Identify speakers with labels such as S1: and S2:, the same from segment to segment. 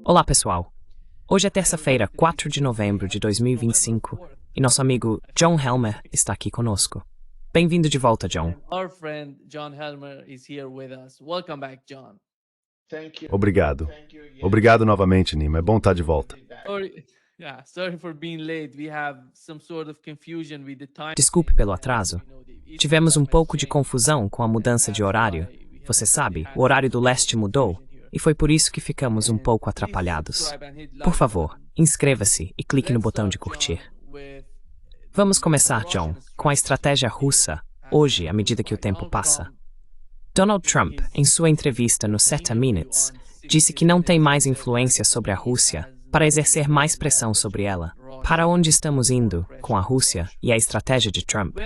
S1: Olá, pessoal. Hoje é terça-feira, 4 de novembro de 2025, e nosso amigo John Helmer está aqui conosco. Bem-vindo de volta, John.
S2: Our friend John Helmer is here with us. Welcome back, John.
S3: Obrigado. Obrigado novamente, Nima. É bom estar de volta.
S2: Sorry for being late. We have some sort of confusion with the time.
S1: Desculpe pelo atraso. Tivemos um pouco de confusão com a mudança de horário. Você sabe, o horário do leste mudou, e foi por isso que ficamos um pouco atrapalhados. Por favor, inscreva-se e clique no botão de curtir. Vamos começar, John, com a estratégia russa, hoje, à medida que o tempo passa. Donald Trump, em sua entrevista no 30 Minutes, disse que não tem mais influência sobre a Rússia para exercer mais pressão sobre ela. Para onde estamos indo com a Rússia e a estratégia de Trump?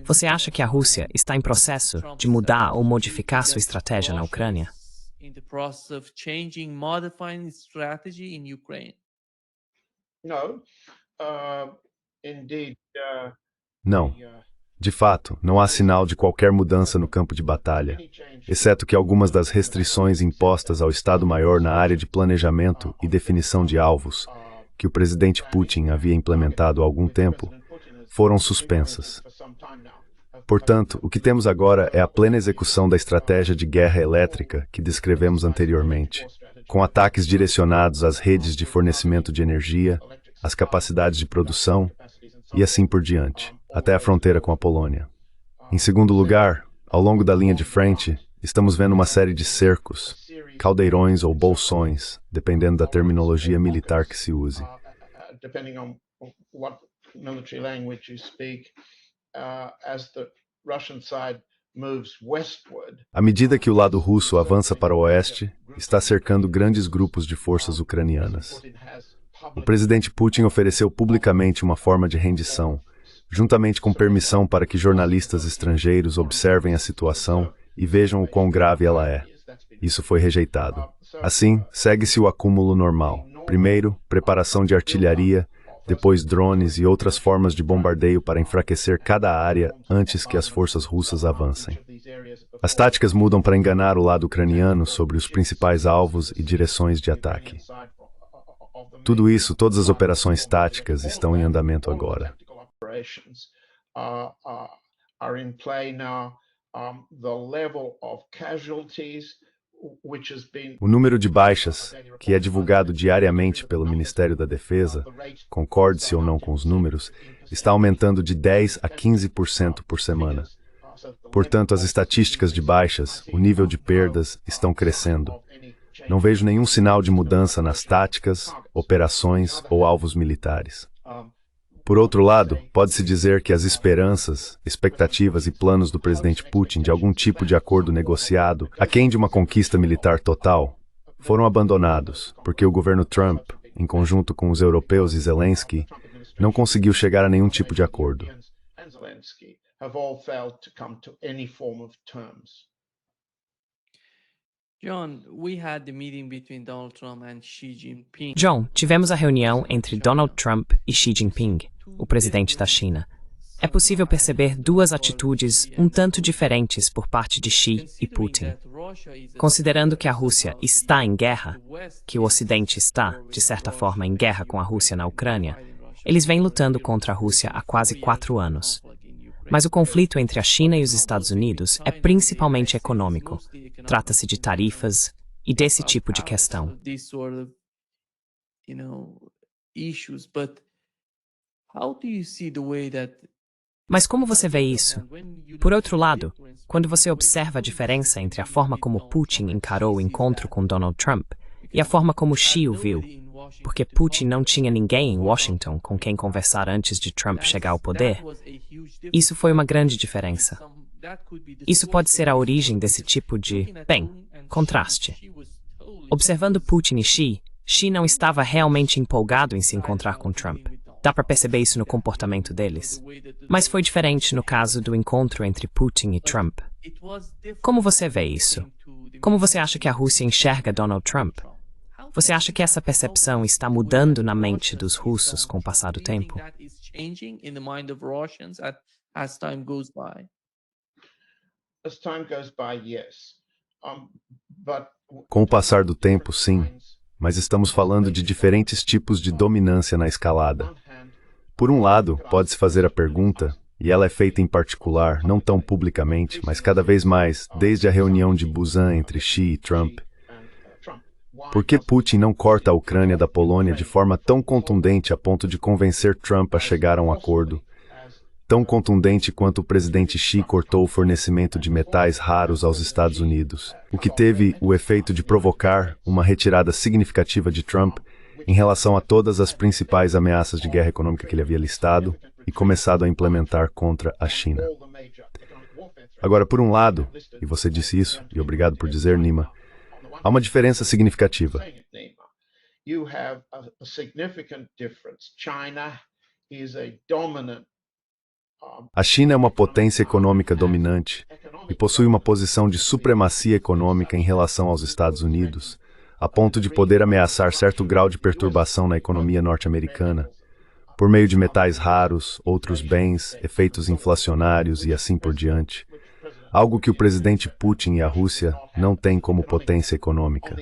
S1: Você acha que a Rússia está em processo de mudar ou modificar sua estratégia na Ucrânia?
S2: In the process of changing, modifying its strategy in Ukraine.
S4: No, indeed.
S3: Não. De fato, não há sinal de qualquer mudança no campo de batalha, exceto que algumas das restrições impostas ao Estado-Maior na área de planejamento e definição de alvos, que o presidente Putin havia implementado há algum tempo, foram suspensas. Portanto, o que temos agora é a plena execução da estratégia de guerra elétrica que descrevemos anteriormente, com ataques direcionados às redes de fornecimento de energia, às capacidades de produção e assim por diante, até a fronteira com a Polônia. Em segundo lugar, ao longo da linha de frente, estamos vendo uma série de cercos, caldeirões ou bolsões, dependendo da terminologia militar que se use.
S4: Depending on what military language you speak, as the Russian side moves westward.
S3: À medida que o lado russo avança para o oeste, está cercando grandes grupos de forças ucranianas. O presidente Putin ofereceu publicamente uma forma de rendição, juntamente com permissão para que jornalistas estrangeiros observem a situação e vejam o quão grave ela é. Isso foi rejeitado. Assim, segue-se o acúmulo normal. Primeiro, preparação de artilharia, depois drones e outras formas de bombardeio para enfraquecer cada área antes que as forças russas avancem. As táticas mudam para enganar o lado ucraniano sobre os principais alvos e direções de ataque. Tudo isso, todas as operações táticas estão em andamento agora. O número de baixas, que é divulgado diariamente pelo Ministério da Defesa, concorde-se ou não com os números, está aumentando de 10% a 15% por semana. Portanto, as estatísticas de baixas, o nível de perdas, estão crescendo. Não vejo nenhum sinal de mudança nas táticas, operações ou alvos militares. Por outro lado, pode-se dizer que as esperanças, expectativas e planos do presidente Putin de algum tipo de acordo negociado, aquém de uma conquista militar total, foram abandonados, porque o governo Trump, em conjunto com os europeus e Zelensky, não conseguiu chegar a nenhum tipo de acordo.
S1: John, tivemos a reunião entre Donald Trump e Xi Jinping, o presidente da China. É possível perceber duas atitudes um tanto diferentes por parte de Xi e Putin. Considerando que a Rússia está em guerra, que o Ocidente está, de certa forma, em guerra com a Rússia na Ucrânia, eles vêm lutando contra a Rússia há quase 4 anos. Mas o conflito entre a China e os Estados Unidos é principalmente econômico. Trata-se de tarifas e desse tipo de questão. Mas como você vê isso? Por outro lado, quando você observa a diferença entre a forma como Putin encarou o encontro com Donald Trump e a forma como Xi o viu, porque Putin não tinha ninguém em Washington com quem conversar antes de Trump chegar ao poder, isso foi uma grande diferença. Isso pode ser a origem desse tipo de, contraste. Observando Putin e Xi, Xi não estava realmente empolgado em se encontrar com Trump. Dá para perceber isso no comportamento deles. Mas foi diferente no caso do encontro entre Putin e Trump. Como você vê isso? Como você acha que a Rússia enxerga Donald Trump? Você acha que essa percepção está mudando na mente dos russos com o passar do tempo?
S4: As time goes by, yes.
S3: Com o passar do tempo, sim, mas estamos falando de diferentes tipos de dominância na escalada. Por um lado, pode-se fazer a pergunta, e ela é feita em particular, não tão publicamente, mas cada vez mais, desde a reunião de Busan entre Xi e Trump, por que Putin não corta a Ucrânia da Polônia de forma tão contundente a ponto de convencer Trump a chegar a um acordo? Tão contundente quanto o presidente Xi cortou o fornecimento de metais raros aos Estados Unidos, o que teve o efeito de provocar uma retirada significativa de Trump em relação a todas as principais ameaças de guerra econômica que ele havia listado e começado a implementar contra a China. Agora, por um lado, e você disse isso, e obrigado por dizer, Nima, há uma diferença significativa. A China é uma potência econômica dominante e possui uma posição de supremacia econômica em relação aos Estados Unidos, a ponto de poder ameaçar certo grau de perturbação na economia norte-americana, por meio de metais raros, outros bens, efeitos inflacionários e assim por diante. Algo que o presidente Putin e a Rússia não têm como potência econômica.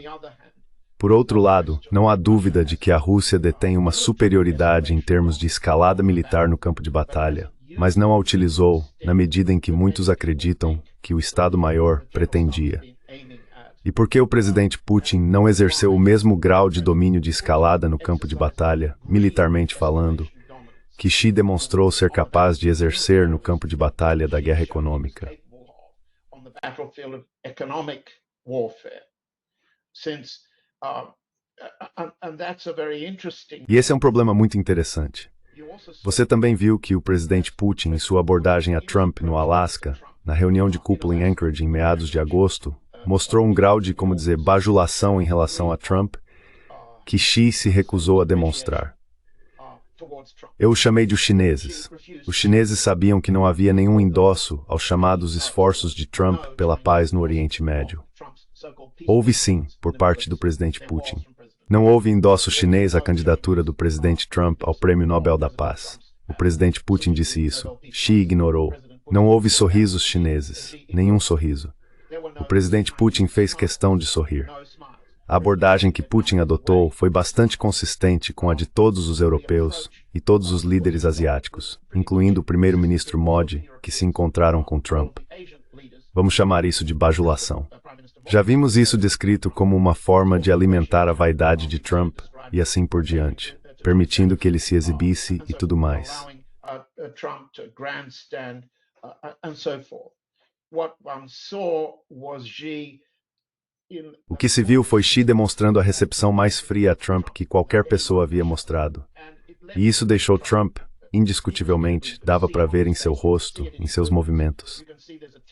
S3: Por outro lado, não há dúvida de que a Rússia detém uma superioridade em termos de escalada militar no campo de batalha, mas não a utilizou na medida em que muitos acreditam que o Estado-Maior pretendia. E por que o presidente Putin não exerceu o mesmo grau de domínio de escalada no campo de batalha, militarmente falando, que Xi demonstrou ser capaz de exercer no campo de batalha da guerra econômica? E esse é um problema muito interessante. Você também viu que o presidente Putin, em sua abordagem a Trump no Alasca, na reunião de cúpula em Anchorage em meados de agosto, mostrou um grau de, bajulação em relação a Trump, que Xi se recusou a demonstrar. Eu o chamei de os chineses. Os chineses sabiam que não havia nenhum endosso aos chamados esforços de Trump pela paz no Oriente Médio. Houve sim, por parte do presidente Putin. Não houve endosso chinês à candidatura do presidente Trump ao Prêmio Nobel da Paz. O presidente Putin disse isso. Xi ignorou. Não houve sorrisos chineses. Nenhum sorriso. O presidente Putin fez questão de sorrir. A abordagem que Putin adotou foi bastante consistente com a de todos os europeus e todos os líderes asiáticos, incluindo o primeiro-ministro Modi, que se encontraram com Trump. Vamos chamar isso de bajulação. Já vimos isso descrito como uma forma de alimentar a vaidade de Trump e assim por diante, permitindo que ele se exibisse e tudo mais. O que se viu foi Xi demonstrando a recepção mais fria a Trump que qualquer pessoa havia mostrado. E isso deixou Trump, indiscutivelmente, dava para ver em seu rosto, em seus movimentos.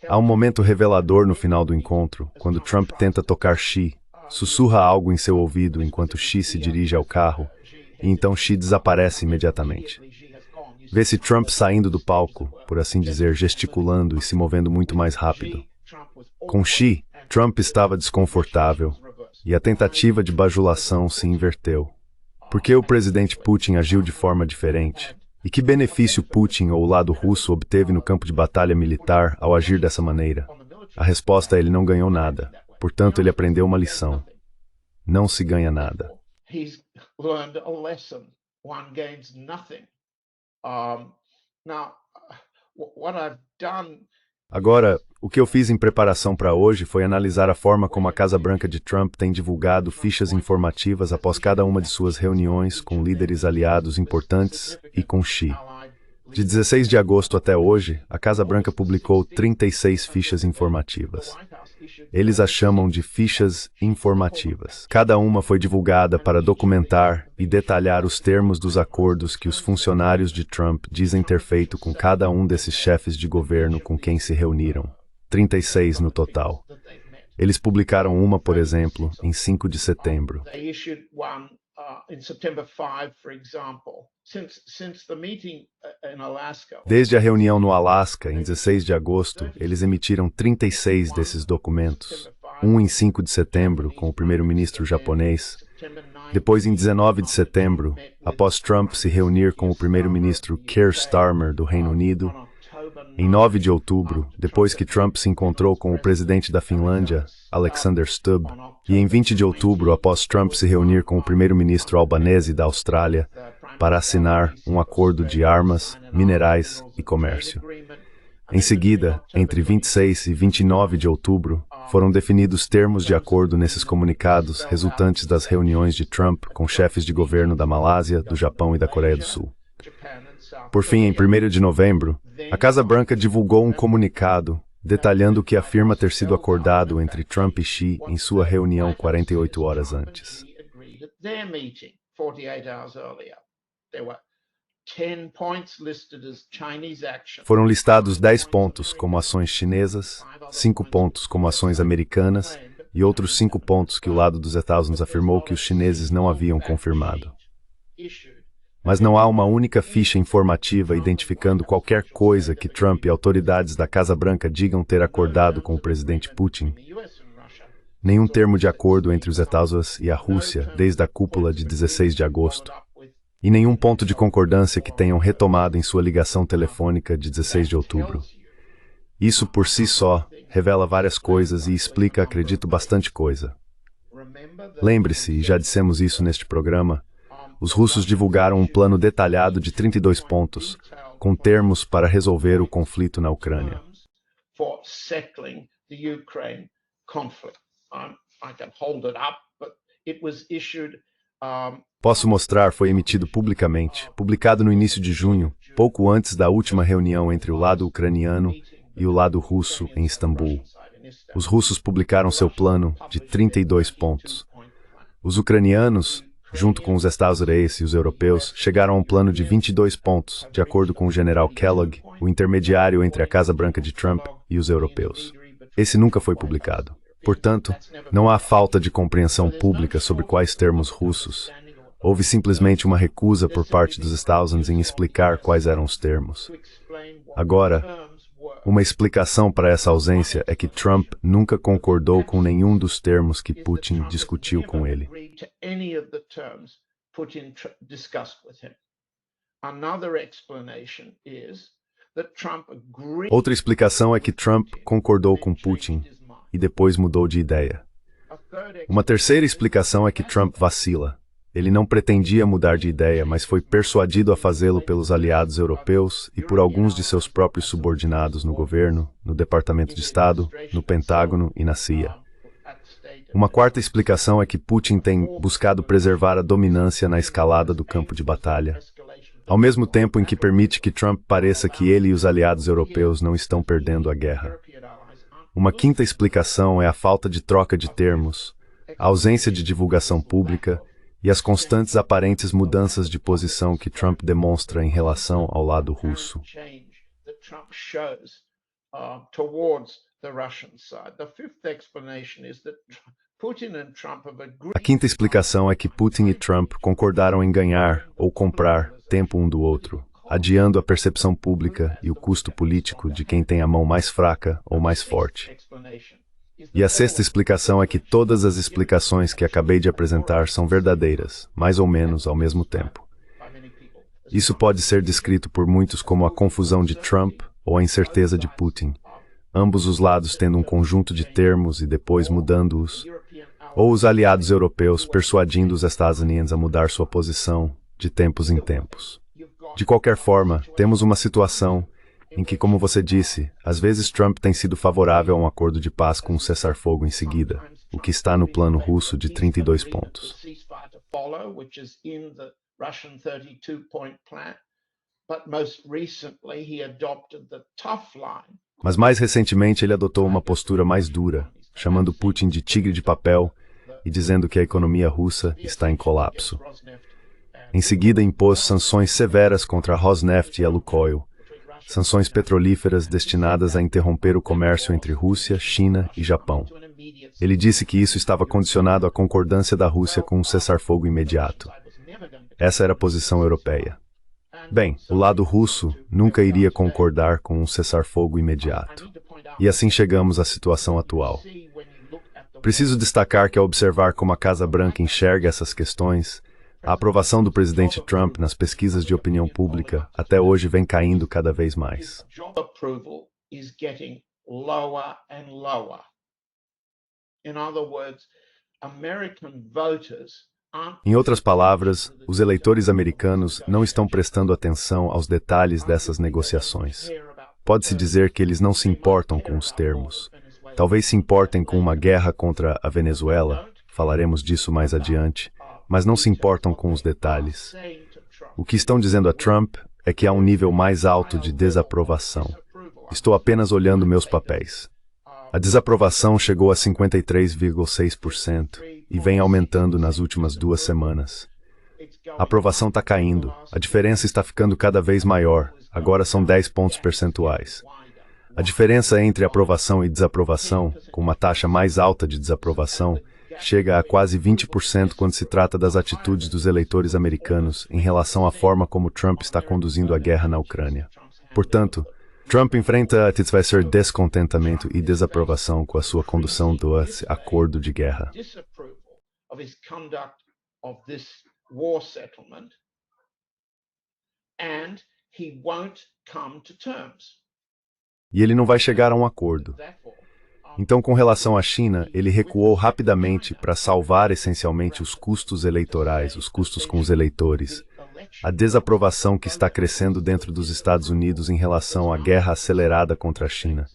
S3: Há um momento revelador no final do encontro, quando Trump tenta tocar Xi, sussurra algo em seu ouvido enquanto Xi se dirige ao carro, e então Xi desaparece imediatamente. Vê-se Trump saindo do palco, por assim dizer, gesticulando e se movendo muito mais rápido. Com Xi, Trump estava desconfortável, e a tentativa de bajulação se inverteu. Por que o presidente Putin agiu de forma diferente? E que benefício Putin ou o lado russo obteve no campo de batalha militar ao agir dessa maneira? A resposta é: ele não ganhou nada. Portanto, ele aprendeu uma lição. Não se ganha nada. Agora, o que eu fiz em preparação para hoje foi analisar a forma como a Casa Branca de Trump tem divulgado fichas informativas após cada uma de suas reuniões com líderes aliados importantes e com Xi. De 16 de agosto até hoje, a Casa Branca publicou 36 fichas informativas. Eles as chamam de fichas informativas. Cada uma foi divulgada para documentar e detalhar os termos dos acordos que os funcionários de Trump dizem ter feito com cada um desses chefes de governo com quem se reuniram. 36 no total. Eles publicaram uma, por exemplo, em 5 de setembro. Desde a reunião no Alasca, em 16 de agosto, eles emitiram 36 desses documentos. Um em 5 de setembro, com o primeiro-ministro japonês. Depois, em 19 de setembro, após Trump se reunir com o primeiro-ministro Keir Starmer, do Reino Unido. Em 9 de outubro, depois que Trump se encontrou com o presidente da Finlândia, Alexander Stubb, e em 20 de outubro, após Trump se reunir com o primeiro-ministro Albanese da Austrália para assinar um acordo de armas, minerais e comércio. Em seguida, entre 26 e 29 de outubro, foram definidos termos de acordo nesses comunicados resultantes das reuniões de Trump com chefes de governo da Malásia, do Japão e da Coreia do Sul. Por fim, em 1º de novembro, a Casa Branca divulgou um comunicado detalhando o que afirma ter sido acordado entre Trump e Xi em sua reunião 48 horas antes. Foram listados 10 pontos como ações chinesas, 5 pontos como ações americanas e outros 5 pontos que o lado dos Estados Unidos afirmou que os chineses não haviam confirmado. Mas não há uma única ficha informativa identificando qualquer coisa que Trump e autoridades da Casa Branca digam ter acordado com o presidente Putin. Nenhum termo de acordo entre os Estados Unidos e a Rússia desde a cúpula de 16 de agosto. E nenhum ponto de concordância que tenham retomado em sua ligação telefônica de 16 de outubro. Isso por si só revela várias coisas e explica, acredito, bastante coisa. Lembre-se, e já dissemos isso neste programa, os russos divulgaram um plano detalhado de 32 pontos, com termos para resolver o conflito na Ucrânia. Posso mostrar, foi emitido publicamente, publicado no início de junho, pouco antes da última reunião entre o lado ucraniano e o lado russo em Istambul. Os russos publicaram seu plano de 32 pontos. Os ucranianos, junto com os Estados Unidos e os europeus, chegaram a um plano de 22 pontos, de acordo com o general Kellogg, o intermediário entre a Casa Branca de Trump e os europeus. Esse nunca foi publicado. Portanto, não há falta de compreensão pública sobre quais termos russos. Houve simplesmente uma recusa por parte dos Estados Unidos em explicar quais eram os termos. Agora, uma explicação para essa ausência é que Trump nunca concordou com nenhum dos termos que Putin discutiu com ele. Outra explicação é que Trump concordou com Putin e depois mudou de ideia. Uma terceira explicação é que Trump vacila. Ele não pretendia mudar de ideia, mas foi persuadido a fazê-lo pelos aliados europeus e por alguns de seus próprios subordinados no governo, no Departamento de Estado, no Pentágono e na CIA. Uma quarta explicação é que Putin tem buscado preservar a dominância na escalada do campo de batalha, ao mesmo tempo em que permite que Trump pareça que ele e os aliados europeus não estão perdendo a guerra. Uma quinta explicação é a falta de troca de termos, a ausência de divulgação pública e as constantes aparentes mudanças de posição que Trump demonstra em relação ao lado russo. A quinta explicação é que Putin e Trump concordaram em ganhar ou comprar tempo um do outro, adiando a percepção pública e o custo político de quem tem a mão mais fraca ou mais forte. E a sexta explicação é que todas as explicações que acabei de apresentar são verdadeiras, mais ou menos ao mesmo tempo. Isso pode ser descrito por muitos como a confusão de Trump ou a incerteza de Putin, ambos os lados tendo um conjunto de termos e depois mudando-os, ou os aliados europeus persuadindo os Estados Unidos a mudar sua posição de tempos em tempos. De qualquer forma, temos uma situação em que, como você disse, às vezes Trump tem sido favorável a um acordo de paz com um cessar-fogo em seguida, o que está no plano russo de 32 pontos. Mas mais recentemente ele adotou uma postura mais dura, chamando Putin de tigre de papel e dizendo que a economia russa está em colapso. Em seguida impôs sanções severas contra a Rosneft e a Lukoil, sanções petrolíferas destinadas a interromper o comércio entre Rússia, China e Japão. Ele disse que isso estava condicionado à concordância da Rússia com um cessar-fogo imediato. Essa era a posição europeia. Bem, o lado russo nunca iria concordar com um cessar-fogo imediato. E assim chegamos à situação atual. Preciso destacar que ao observar como a Casa Branca enxerga essas questões, A aprovação do presidente Trump nas pesquisas de opinião pública até hoje vem caindo cada vez mais.
S4: Job approval is getting lower and lower. In other words, American voters aren't.
S3: Em outras palavras, os eleitores americanos não estão prestando atenção aos detalhes dessas negociações. Pode-se dizer que eles não se importam com os termos. Talvez se importem com uma guerra contra a Venezuela, falaremos disso mais adiante, mas não se importam com os detalhes. O que estão dizendo a Trump é que há um nível mais alto de desaprovação. Estou apenas olhando meus papéis. A desaprovação chegou a 53,6% e vem aumentando nas últimas 2 semanas. A aprovação está caindo, a diferença está ficando cada vez maior, agora são 10 pontos percentuais. A diferença entre aprovação e desaprovação, com uma taxa mais alta de desaprovação, chega a quase 20% quando se trata das atitudes dos eleitores americanos em relação à forma como Trump está conduzindo a guerra na Ucrânia. Portanto, Trump enfrenta satisfazer descontentamento e desaprovação com a sua condução do acordo de guerra. E ele não vai chegar a um acordo. Então, com relação à China, ele recuou rapidamente para salvar essencialmente os custos eleitorais, os custos com os eleitores. A desaprovação que está crescendo dentro dos Estados Unidos em relação à guerra acelerada contra a China.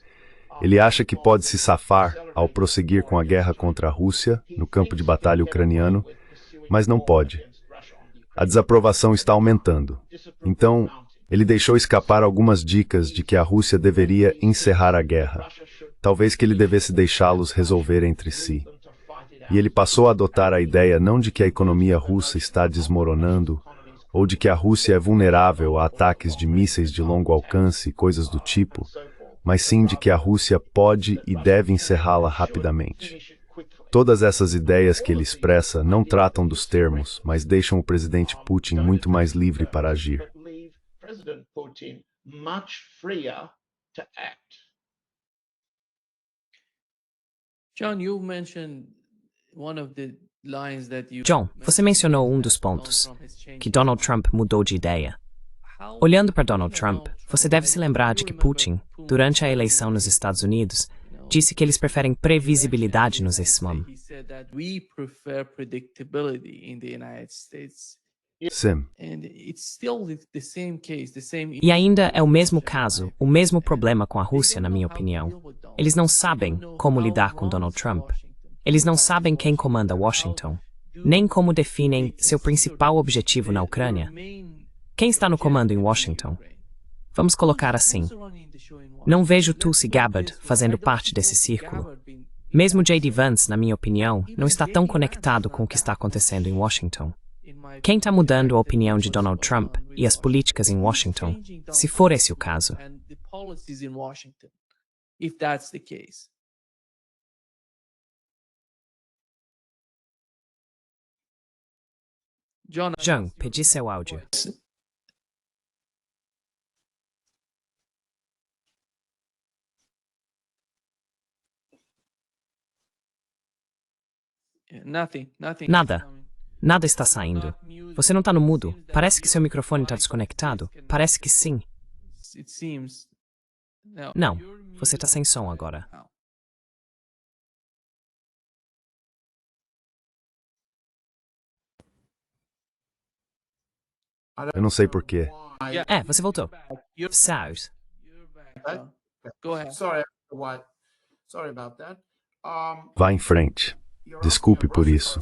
S3: Ele acha que pode se safar ao prosseguir com a guerra contra a Rússia, no campo de batalha ucraniano, mas não pode. A desaprovação está aumentando. Então, ele deixou escapar algumas dicas de que a Rússia deveria encerrar a guerra. Talvez que ele devesse deixá-los resolver entre si. E ele passou a adotar a ideia não de que a economia russa está desmoronando, ou de que a Rússia é vulnerável a ataques de mísseis de longo alcance e coisas do tipo, mas sim de que a Rússia pode e deve encerrá-la rapidamente. Todas essas ideias que ele expressa não tratam dos termos, mas deixam o presidente Putin muito mais livre para agir.
S1: John, você mencionou um dos pontos, que Donald Trump mudou de ideia. Olhando para Donald Trump, você deve se lembrar de que Putin, durante a eleição nos Estados Unidos, disse que eles preferem previsibilidade nos Islam.
S3: Sim.
S1: E ainda é o mesmo caso, o mesmo problema com a Rússia, na minha opinião. Eles não sabem como lidar com Donald Trump. Eles não sabem quem comanda Washington, nem como definem seu principal objetivo na Ucrânia. Quem está no comando em Washington? Vamos colocar assim. Não vejo Tulsi Gabbard fazendo parte desse círculo. Mesmo J.D. Vance, na minha opinião, não está tão conectado com o que está acontecendo em Washington. Quem está mudando a opinião de Donald Trump e as políticas em Washington, se for esse o caso? John, pedi seu áudio. Nada. Nada está saindo. Você não está no mudo. Parece que seu microfone está desconectado. Parece que sim. Não. Você está sem som agora.
S3: Eu não sei porquê.
S1: Você voltou. Sound.
S3: Vá em frente. Desculpe por isso.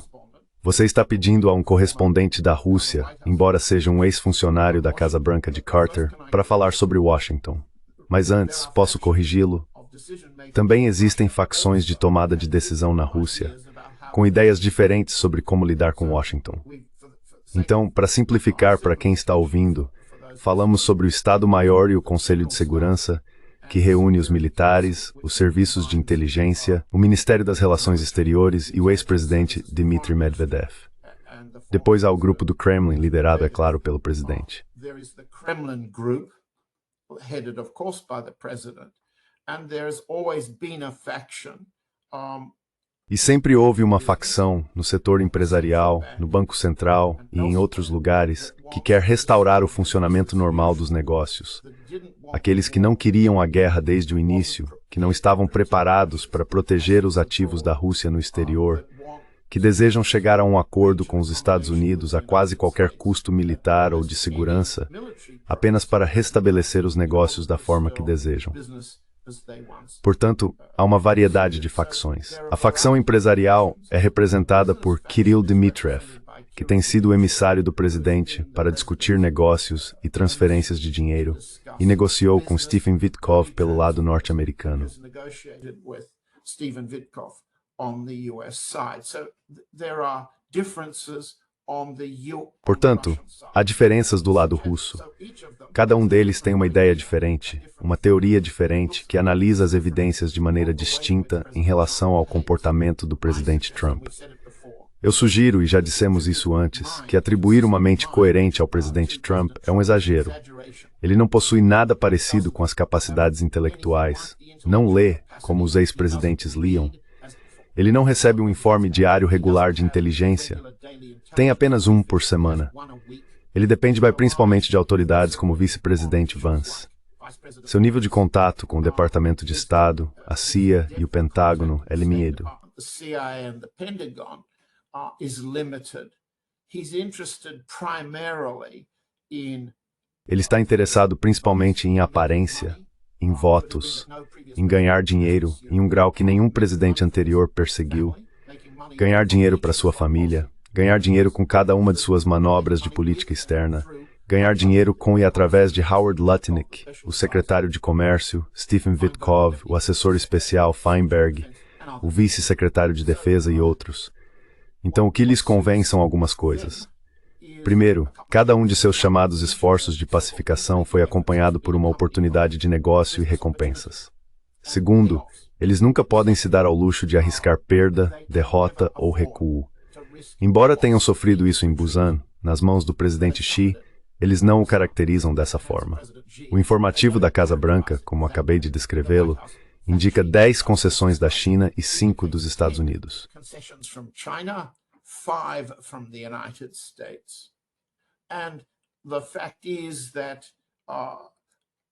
S3: Você está pedindo a um correspondente da Rússia, embora seja um ex-funcionário da Casa Branca de Carter, para falar sobre Washington. Mas antes, posso corrigi-lo? Também existem facções de tomada de decisão na Rússia, com ideias diferentes sobre como lidar com Washington. Então, para simplificar para quem está ouvindo, falamos sobre o Estado-Maior e o Conselho de Segurança, que reúne os militares, os serviços de inteligência, o Ministério das Relações Exteriores e o ex-presidente Dmitry Medvedev. Depois há o grupo do Kremlin, liderado, é claro, pelo presidente. E sempre houve uma facção no setor empresarial, no Banco Central e em outros lugares que quer restaurar o funcionamento normal dos negócios. Aqueles que não queriam a guerra desde o início, que não estavam preparados para proteger os ativos da Rússia no exterior, que desejam chegar a um acordo com os Estados Unidos a quase qualquer custo militar ou de segurança, apenas para restabelecer os negócios da forma que desejam. Portanto, há uma variedade de facções. A facção empresarial é representada por Kirill Dmitriev, que tem sido o emissário do presidente para discutir negócios e transferências de dinheiro, e negociou com Stephen Witkoff pelo lado norte-americano. Portanto, há diferenças do lado russo. Cada um deles tem uma ideia diferente, uma teoria diferente que analisa as evidências de maneira distinta em relação ao comportamento do presidente Trump. Eu sugiro, e já dissemos isso antes, que atribuir uma mente coerente ao presidente Trump é um exagero. Ele não possui nada parecido com as capacidades intelectuais, não lê como os ex-presidentes liam. Ele não recebe um informe diário regular de inteligência. Tem apenas um por semana. Ele depende principalmente de autoridades como o vice-presidente Vance. Seu nível de contato com o Departamento de Estado, a CIA e o Pentágono é limitado. Ele está interessado principalmente em aparência, em votos, em ganhar dinheiro em um grau que nenhum presidente anterior perseguiu, ganhar dinheiro para sua família, ganhar dinheiro com cada uma de suas manobras de política externa, ganhar dinheiro com e através de Howard Lutnick, o secretário de Comércio, Stephen Witkoff, o assessor especial Feinberg, o vice-secretário de Defesa e outros. Então, o que lhes convém são algumas coisas. Primeiro, cada um de seus chamados esforços de pacificação foi acompanhado por uma oportunidade de negócio e recompensas. Segundo, eles nunca podem se dar ao luxo de arriscar perda, derrota ou recuo. Embora tenham sofrido isso em Busan, nas mãos do presidente Xi, eles não o caracterizam dessa forma. O informativo da Casa Branca, como acabei de descrevê-lo, indica 10 concessões da China e 5 dos Estados Unidos.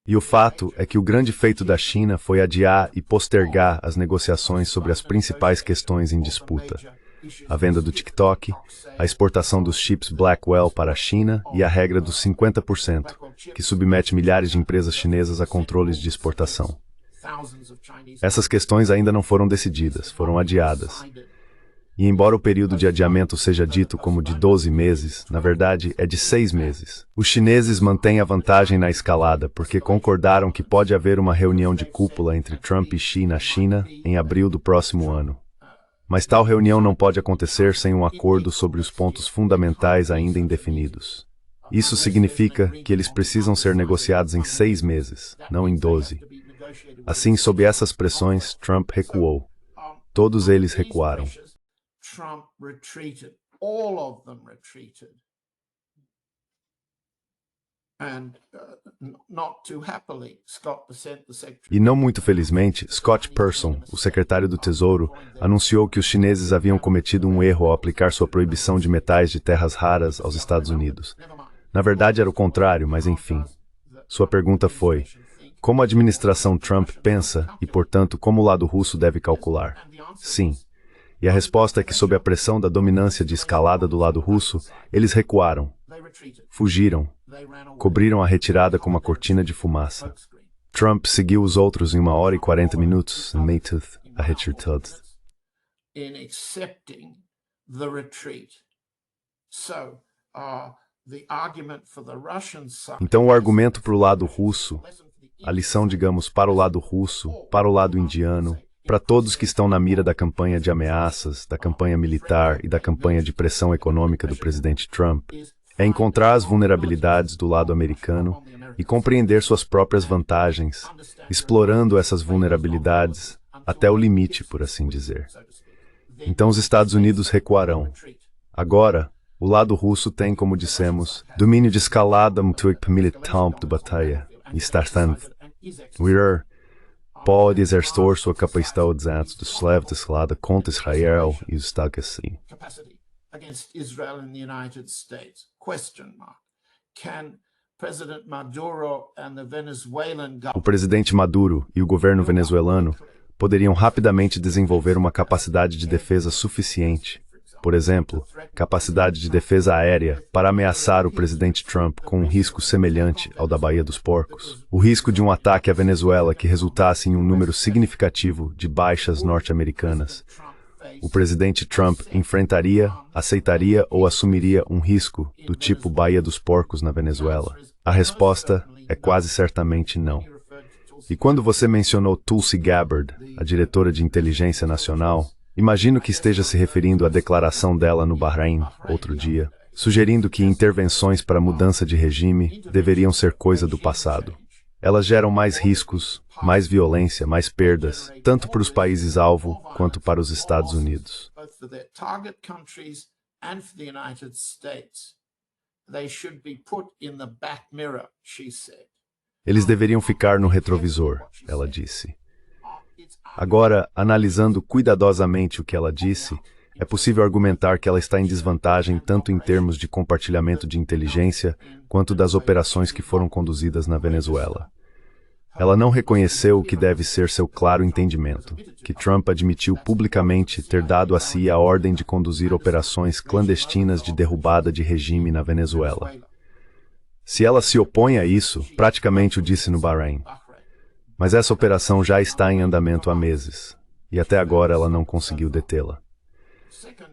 S3: E o fato é que o grande feito da China foi adiar e postergar as negociações sobre as principais questões em disputa: a venda do TikTok, a exportação dos chips Blackwell para a China e a regra dos 50%, que submete milhares de empresas chinesas a controles de exportação. Essas questões ainda não foram decididas, foram adiadas. E embora o período de adiamento seja dito como de 12 meses, na verdade é de 6 meses. Os chineses mantêm a vantagem na escalada porque concordaram que pode haver uma reunião de cúpula entre Trump e Xi na China em abril do próximo ano. Mas tal reunião não pode acontecer sem um acordo sobre os pontos fundamentais ainda indefinidos. Isso significa que eles precisam ser negociados em 6 meses, não em 12. Assim, sob essas pressões, Trump recuou. Todos eles recuaram.
S4: Trump retreated. All of them retreated. And not too happily, Scott Bessent, the secretary...
S3: E não muito felizmente, Scott Person, o secretário do Tesouro, anunciou que os chineses haviam cometido um erro ao aplicar sua proibição de metais de terras raras aos Estados Unidos. Na verdade, era o contrário, mas enfim. Sua pergunta foi: como a administração Trump pensa e, portanto, como o lado russo deve calcular? Sim. E a resposta é que, sob a pressão da dominância de escalada do lado russo, eles recuaram, fugiram, cobriram a retirada com uma cortina de fumaça. Trump seguiu os outros em 1 hora e 40 minutos, Maytooth, a retirada. Então, o argumento para o lado russo, a lição, digamos, para o lado russo, para o lado indiano, para todos que estão na mira da campanha de ameaças, da campanha militar e da campanha de pressão econômica do presidente Trump, é encontrar as vulnerabilidades do lado americano e compreender suas próprias vantagens, explorando essas vulnerabilidades até o limite, por assim dizer. Então os Estados Unidos recuarão. Agora, o lado russo tem, como dissemos, domínio de escalada muito militar de batalha, e está pode exercer sua capacidade de esclavizar contra Israel e os Estados Unidos.
S4: Against Israel and the United States? Can President Maduro and the Venezuelan
S3: O
S4: government
S3: presidente Maduro e o governo venezuelano poderiam rapidamente desenvolver uma capacidade de defesa suficiente, por exemplo, capacidade de defesa aérea, para ameaçar o presidente Trump com um risco semelhante ao da Baía dos Porcos? O risco de um ataque à Venezuela que resultasse em um número significativo de baixas norte-americanas. O presidente Trump enfrentaria, aceitaria ou assumiria um risco do tipo Baía dos Porcos na Venezuela? A resposta é quase certamente não. E quando você mencionou Tulsi Gabbard, a diretora de inteligência nacional, imagino que esteja se referindo à declaração dela no Bahrein, outro dia, sugerindo que intervenções para mudança de regime deveriam ser coisa do passado. Elas geram mais riscos, mais violência, mais perdas, tanto para os países-alvo quanto para os Estados Unidos.
S4: both for their target countries and for the United States? They should be put in the back mirror, she said.
S3: Eles deveriam ficar no retrovisor, ela disse. Agora, analisando cuidadosamente o que ela disse, é possível argumentar que ela está em desvantagem tanto em termos de compartilhamento de inteligência quanto das operações que foram conduzidas na Venezuela. Ela não reconheceu o que deve ser seu claro entendimento, que Trump admitiu publicamente ter dado a si a ordem de conduzir operações clandestinas de derrubada de regime na Venezuela. Se ela se opõe a isso, praticamente o disse no Bahrein. Mas essa operação já está em andamento há meses, e até agora ela não conseguiu detê-la.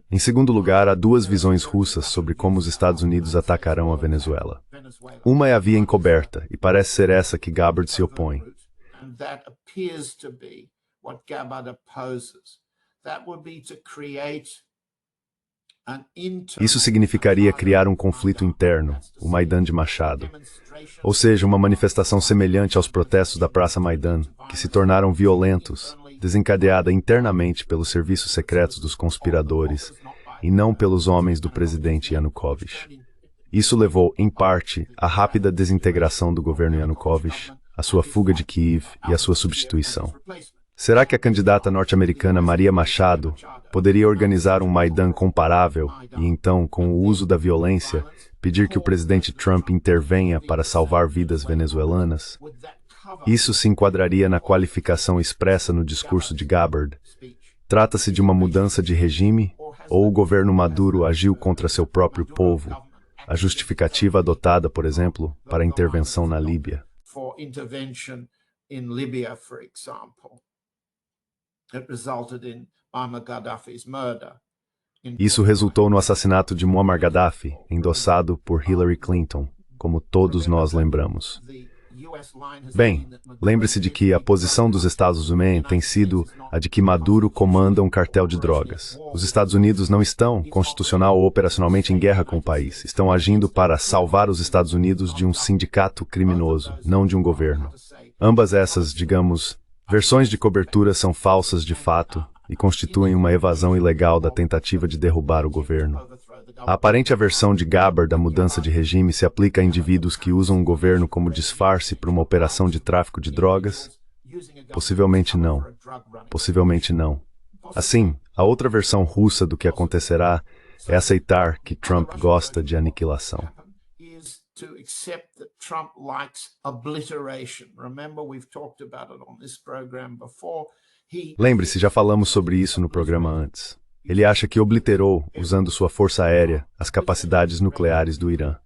S3: Em segundo lugar, há duas visões russas sobre como os Estados Unidos atacarão a Venezuela. Uma é a via encoberta, e parece ser essa que Gabbard se opõe.
S4: And that appears to be what Gabbard opposes. That would be to create an internal
S3: Isso significaria criar um conflito interno, o Maidan de Machado, ou seja, uma manifestação semelhante aos protestos da Praça Maidan, que se tornaram violentos, desencadeada internamente pelos serviços secretos dos conspiradores e não pelos homens do presidente Yanukovych. Isso levou, em parte, à rápida desintegração do governo Yanukovych, a sua fuga de Kiev e a sua substituição. Será que a candidata norte-americana Maria Machado poderia organizar um Maidan comparável e, então, com o uso da violência, pedir que o presidente Trump intervenha para salvar vidas venezuelanas? Isso se enquadraria na qualificação expressa no discurso de Gabbard. Trata-se de uma mudança de regime ou o governo Maduro agiu contra seu próprio povo? A justificativa adotada, por exemplo, para a intervenção na Líbia.
S4: for intervention in Libya, for example. It resulted in Muammar Gaddafi's murder.
S3: Isso resultou no assassinato de Muammar Gaddafi, endossado por Hillary Clinton, como todos nós lembramos. Bem, lembre-se de que a posição dos Estados Unidos tem sido a de que Maduro comanda um cartel de drogas. Os Estados Unidos não estão, constitucional ou operacionalmente, em guerra com o país. Estão agindo para salvar os Estados Unidos de um sindicato criminoso, não de um governo. Ambas essas, digamos, versões de cobertura são falsas de fato e constituem uma evasão ilegal da tentativa de derrubar o governo. A aparente aversão de Gabbard à mudança de regime se aplica a indivíduos que usam o governo como disfarce para uma operação de tráfico de drogas? Possivelmente não. Possivelmente não. Assim, a outra versão russa do que acontecerá é aceitar que Trump gosta de aniquilação.
S4: To accept that Trump likes obliteration. Remember, we've talked about it on this program before.
S3: Lembre-se, já falamos sobre isso no programa antes. Ele acha que obliterou, usando sua força aérea, as capacidades nucleares do Irã.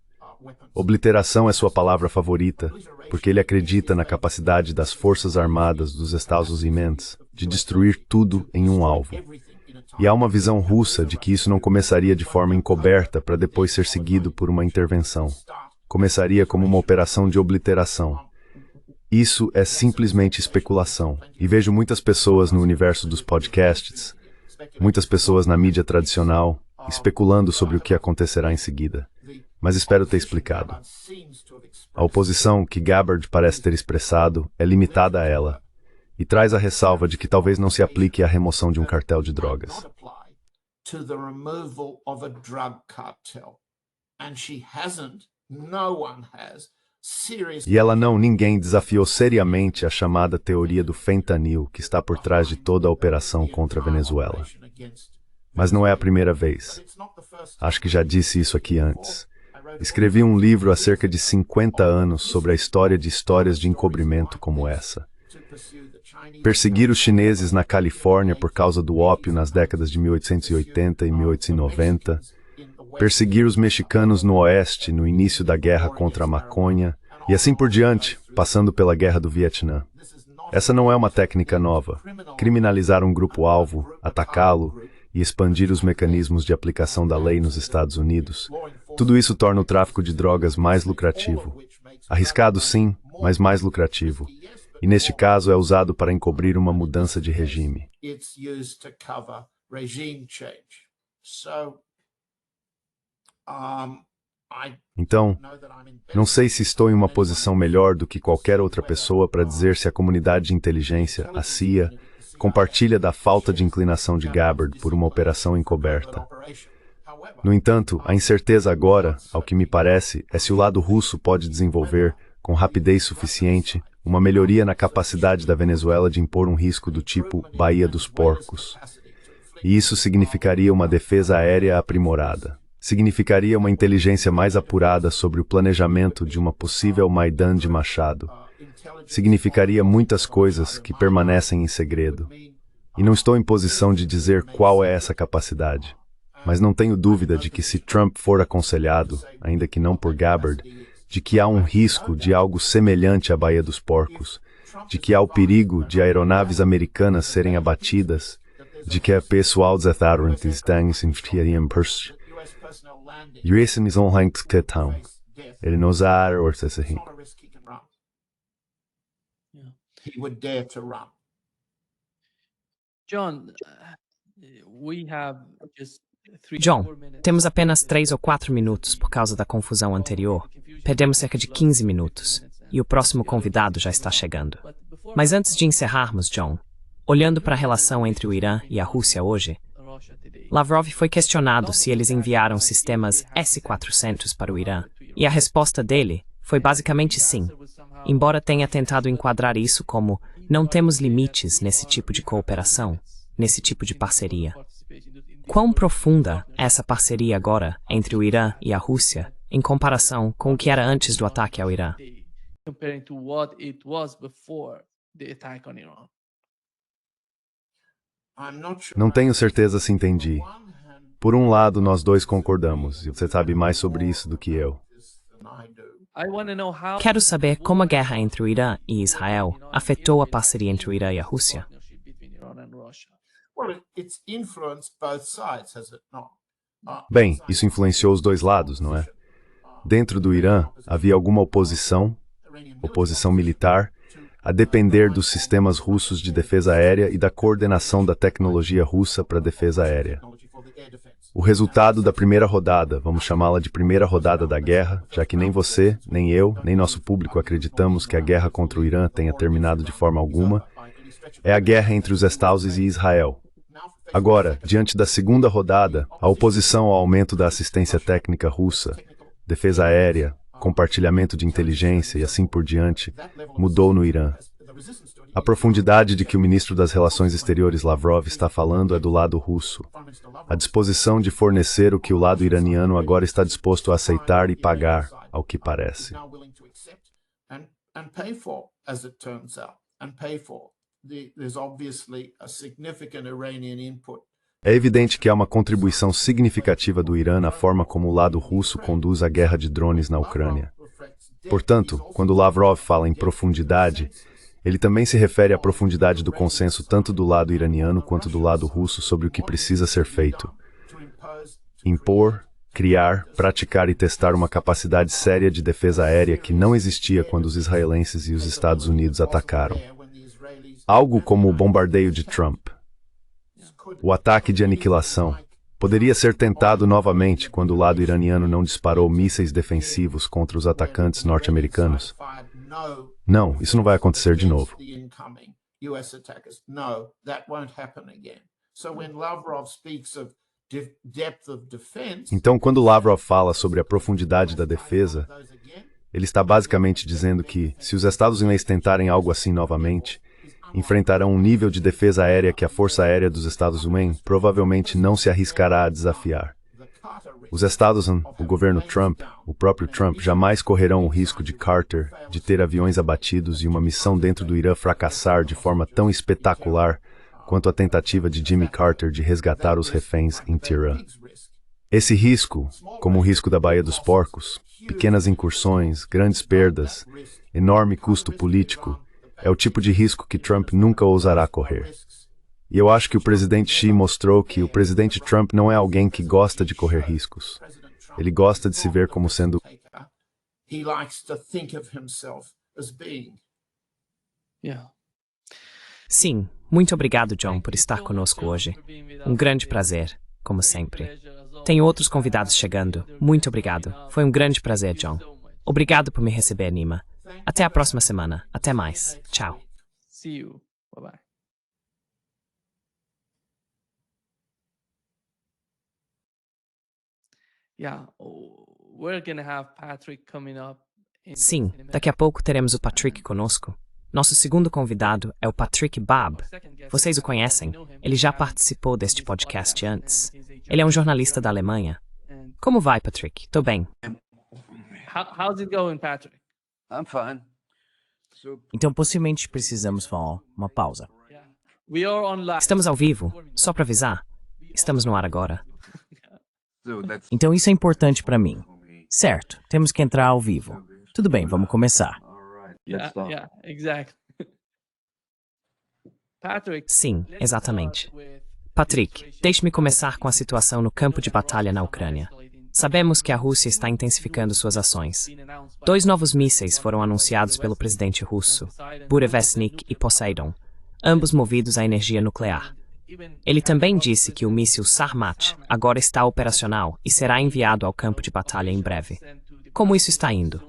S3: Obliteração é sua palavra favorita, porque ele acredita na capacidade das Forças Armadas dos Estados Unidos de destruir tudo em um alvo. E há uma visão russa de que isso não começaria de forma encoberta para depois ser seguido por uma intervenção. Começaria como uma operação de obliteração. Isso é simplesmente especulação. E vejo muitas pessoas no universo dos podcasts, muitas pessoas na mídia tradicional, especulando sobre o que acontecerá em seguida. Mas espero ter explicado. A oposição que Gabbard parece ter expressado é limitada a ela, e traz a ressalva de que talvez não se aplique à remoção de um cartel de drogas.
S4: No one has
S3: E ela não, ninguém desafiou seriamente a chamada teoria do fentanil que está por trás de toda a operação contra a Venezuela. Mas não é a primeira vez. Acho que já disse isso aqui antes. Escrevi um livro há cerca de 50 anos sobre a história de histórias de encobrimento como essa. Perseguir os chineses na Califórnia por causa do ópio nas décadas de 1880 e 1890, perseguir os mexicanos no Oeste no início da guerra contra a maconha, e assim por diante, passando pela guerra do Vietnã. Essa não é uma técnica nova. Criminalizar um grupo-alvo, atacá-lo e expandir os mecanismos de aplicação da lei nos Estados Unidos, tudo isso torna o tráfico de drogas mais lucrativo. Arriscado sim, mas mais lucrativo. E neste caso é usado para encobrir uma mudança de regime. Então, não sei se estou em uma posição melhor do que qualquer outra pessoa para dizer se a comunidade de inteligência, a CIA, compartilha da falta de inclinação de Gabbard por uma operação encoberta. No entanto, a incerteza agora, ao que me parece, é se o lado russo pode desenvolver, com rapidez suficiente, uma melhoria na capacidade da Venezuela de impor um risco do tipo Baía dos Porcos. E isso significaria uma defesa aérea aprimorada. Significaria uma inteligência mais apurada sobre o planejamento de uma possível Maidan de Machado. Significaria muitas coisas que permanecem em segredo. E não estou em posição de dizer qual é essa capacidade. Mas não tenho dúvida de que se Trump for aconselhado, ainda que não por Gabbard, de que há um risco de algo semelhante à Baía dos Porcos, de que há o perigo de aeronaves americanas serem abatidas, de que o pessoal desafiador está em sinfonia perste. Isso não é questão. Ele não usa o orçamento.
S4: He would dare to run.
S2: John, we have just
S1: John, temos apenas 3 ou 4 minutos por causa da confusão anterior. Perdemos cerca de 15 minutos. E o próximo convidado já está chegando. Mas antes de encerrarmos, John, olhando para a relação entre o Irã e a Rússia hoje, Lavrov foi questionado se eles enviaram sistemas S-400 para o Irã, e a resposta dele foi basicamente sim, embora tenha tentado enquadrar isso como não temos limites nesse tipo de cooperação, nesse tipo de parceria. Quão profunda é essa parceria agora entre o Irã e a Rússia em comparação com o que era antes do ataque ao Irã?
S2: comparing to what it was before the attack on Iran?
S3: Não tenho certeza se entendi. Por um lado, nós dois concordamos, e você sabe mais sobre isso do que eu.
S1: Quero saber como a guerra entre o Irã e Israel afetou a parceria entre o Irã e a Rússia.
S3: Bem, isso influenciou os dois lados, não é? Dentro do Irã, havia alguma oposição militar, a depender dos sistemas russos de defesa aérea e da coordenação da tecnologia russa para defesa aérea. O resultado da primeira rodada, vamos chamá-la de primeira rodada da guerra, já que nem você, nem eu, nem nosso público acreditamos que a guerra contra o Irã tenha terminado de forma alguma, é a guerra entre os Estados e Israel. Agora, diante da segunda rodada, a oposição ao aumento da assistência técnica russa, defesa aérea, compartilhamento de inteligência e assim por diante, mudou no Irã. A profundidade de que o ministro das Relações Exteriores Lavrov está falando é do lado russo. A disposição de fornecer o que o lado iraniano agora está disposto a aceitar e pagar, ao que parece. É evidente que há uma contribuição significativa do Irã na forma como o lado russo conduz a guerra de drones na Ucrânia. Portanto, quando Lavrov fala em profundidade, ele também se refere à profundidade do consenso tanto do lado iraniano quanto do lado russo sobre o que precisa ser feito. Impor, criar, praticar e testar uma capacidade séria de defesa aérea que não existia quando os israelenses e os Estados Unidos atacaram. Algo como o bombardeio de Trump. O ataque de aniquilação poderia ser tentado novamente quando o lado iraniano não disparou mísseis defensivos contra os atacantes norte-americanos. Não, isso não vai acontecer de novo. Então, quando Lavrov fala sobre a profundidade da defesa, Ele está basicamente dizendo que, se os Estados Unidos tentarem algo assim novamente, enfrentarão um nível de defesa aérea que a Força Aérea dos Estados Unidos provavelmente não se arriscará a desafiar. Os Estados Unidos, o governo Trump, o próprio Trump, jamais correrão o risco de Carter, de ter aviões abatidos e uma missão dentro do Irã fracassar de forma tão espetacular quanto a tentativa de Jimmy Carter de resgatar os reféns em Tirã. Esse risco, como o risco da Baía dos Porcos, pequenas incursões, grandes perdas, enorme custo político, é o tipo de risco que Trump nunca ousará correr. E eu acho que o presidente Xi mostrou que o presidente Trump não é alguém que gosta de correr riscos. Ele gosta de se ver como sendo...
S1: Sim, muito obrigado, John, por estar conosco hoje. Um grande prazer, como sempre. Tem outros convidados chegando. Muito obrigado. Foi um grande prazer, John. Obrigado por me receber, Nima. Até a próxima semana. Até mais. Tchau.
S2: See you. Bye-bye. Yeah, we're gonna have Patrick coming up.
S1: Sim, daqui a pouco teremos o Patrick conosco. Nosso segundo convidado é o Patrick Babb. Vocês o conhecem? Ele já participou deste podcast antes. Ele é um jornalista da Alemanha. Como vai, Patrick? Tô bem.
S2: How's it going, Patrick?
S5: I'm fine.
S6: Então, possivelmente precisamos falar uma pausa.
S2: We are on live.
S1: Estamos ao vivo. Só para avisar. Estamos no ar agora.
S6: Então, isso é importante para mim. Certo, temos que entrar ao vivo. Tudo bem, vamos começar.
S2: Yeah, exactly. Patrick.
S1: Sim, exatamente. Patrick, deixe-me começar com a situação no campo de batalha na Ucrânia. Sabemos que a Rússia está intensificando suas ações. 2 novos mísseis foram anunciados pelo presidente russo, Burevestnik e Poseidon, ambos movidos à energia nuclear. Ele também disse que o míssil Sarmat agora está operacional e será enviado ao campo de batalha em breve. Como isso está indo?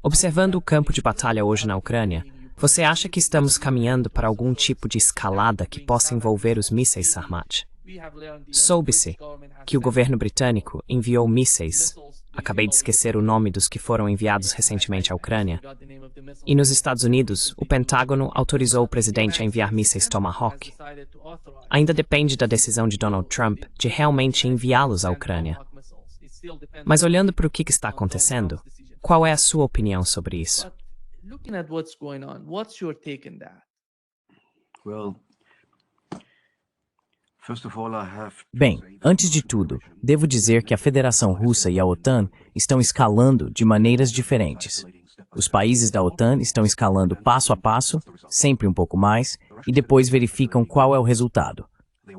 S1: Observando o campo de batalha hoje na Ucrânia, você acha que estamos caminhando para algum tipo de escalada que possa envolver os mísseis Sarmat? Soube-se que o governo britânico enviou mísseis, acabei de esquecer o nome dos que foram enviados recentemente à Ucrânia, e nos Estados Unidos, o Pentágono autorizou o presidente a enviar mísseis Tomahawk. Ainda depende da decisão de Donald Trump de realmente enviá-los à Ucrânia. Mas olhando para o que está acontecendo, qual é a sua opinião sobre isso?
S2: Looking at what's going on, what's your take on that?
S5: Well, first of all, I have to
S6: Bem,
S5: say that
S6: antes de tudo, devo dizer que a Federação Russa e a OTAN estão escalando de maneiras diferentes. Os países da OTAN estão escalando passo a passo, sempre um pouco mais, e depois verificam qual é o resultado.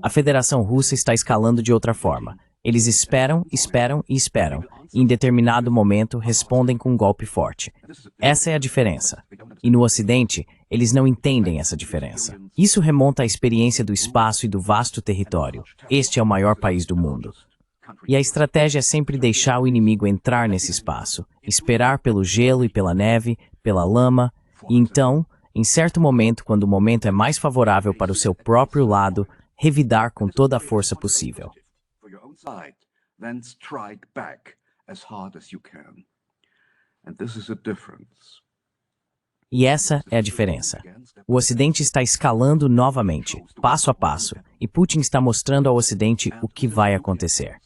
S6: A Federação Russa está escalando de outra forma. Eles esperam, esperam e esperam, e em determinado momento respondem com um golpe forte. Essa é a diferença. E no Ocidente, eles não entendem essa diferença. Isso remonta à experiência do espaço e do vasto território. Este é o maior país do mundo. E a estratégia é sempre deixar o inimigo entrar nesse espaço, esperar pelo gelo e pela neve, pela lama, e então, em certo momento, quando o momento é mais favorável para o seu próprio lado, revidar com toda a força possível.
S5: for your own side, then strike back as hard as you can. And this is a difference.
S6: E essa é a diferença. O Ocidente está escalando novamente, passo a passo, e Putin está mostrando ao Ocidente o que vai acontecer.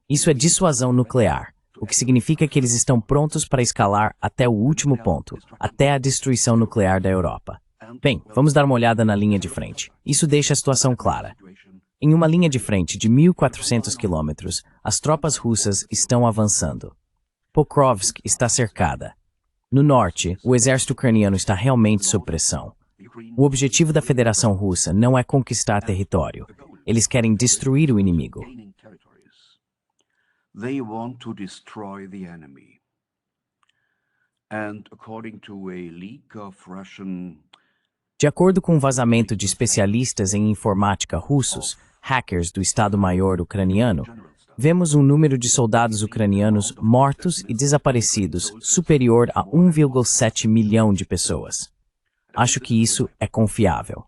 S6: Isso é dissuasão nuclear, o que significa que eles estão prontos para escalar até o último ponto, até a destruição nuclear da Europa. Bem, vamos dar uma olhada na linha de frente. Isso deixa a situação clara. Em uma linha de frente de 1.400 quilômetros, as tropas russas estão avançando. Pokrovsk está cercada. No norte, o exército ucraniano está realmente sob pressão. O objetivo da Federação Russa não é conquistar território. Eles querem destruir o inimigo.
S5: They want to destroy the enemy. And according to a leak of Russian
S6: De acordo com um vazamento de especialistas em informática russos, hackers do Estado-Maior ucraniano, vemos um número de soldados ucranianos mortos e desaparecidos superior a 1,7 milhão de pessoas. Acho que isso é confiável.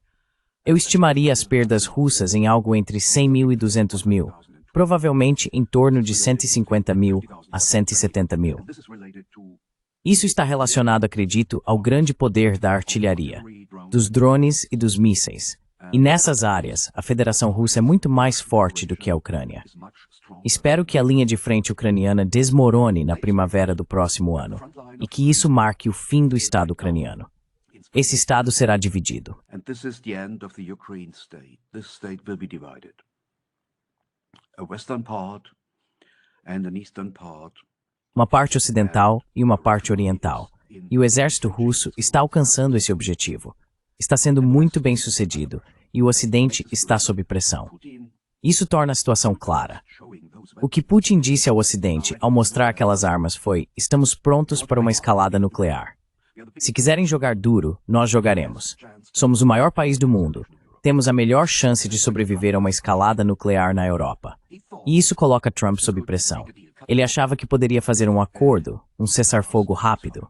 S6: Eu estimaria as perdas russas em algo entre 100 mil e 200 mil, provavelmente em torno de 150 mil a 170 mil. Isso está relacionado, acredito, ao grande poder da artilharia, dos drones e dos mísseis. E nessas áreas, a Federação Russa é muito mais forte do que a Ucrânia. Espero que a linha de frente ucraniana desmorone na primavera do próximo ano e que isso marque o fim do Estado ucraniano. Esse Estado será dividido.
S5: And this is the end of the Ukraine state. This state will be divided. A western part and an eastern part.
S6: Uma parte ocidental e uma parte oriental. E o exército russo está alcançando esse objetivo. Está sendo muito bem sucedido e o Ocidente está sob pressão. Isso torna a situação clara. O que Putin disse ao Ocidente ao mostrar aquelas armas foi: estamos prontos para uma escalada nuclear. Se quiserem jogar duro, nós jogaremos. Somos o maior país do mundo. Temos a melhor chance de sobreviver a uma escalada nuclear na Europa. E isso coloca Trump sob pressão. Ele achava que poderia fazer um acordo, um cessar-fogo rápido.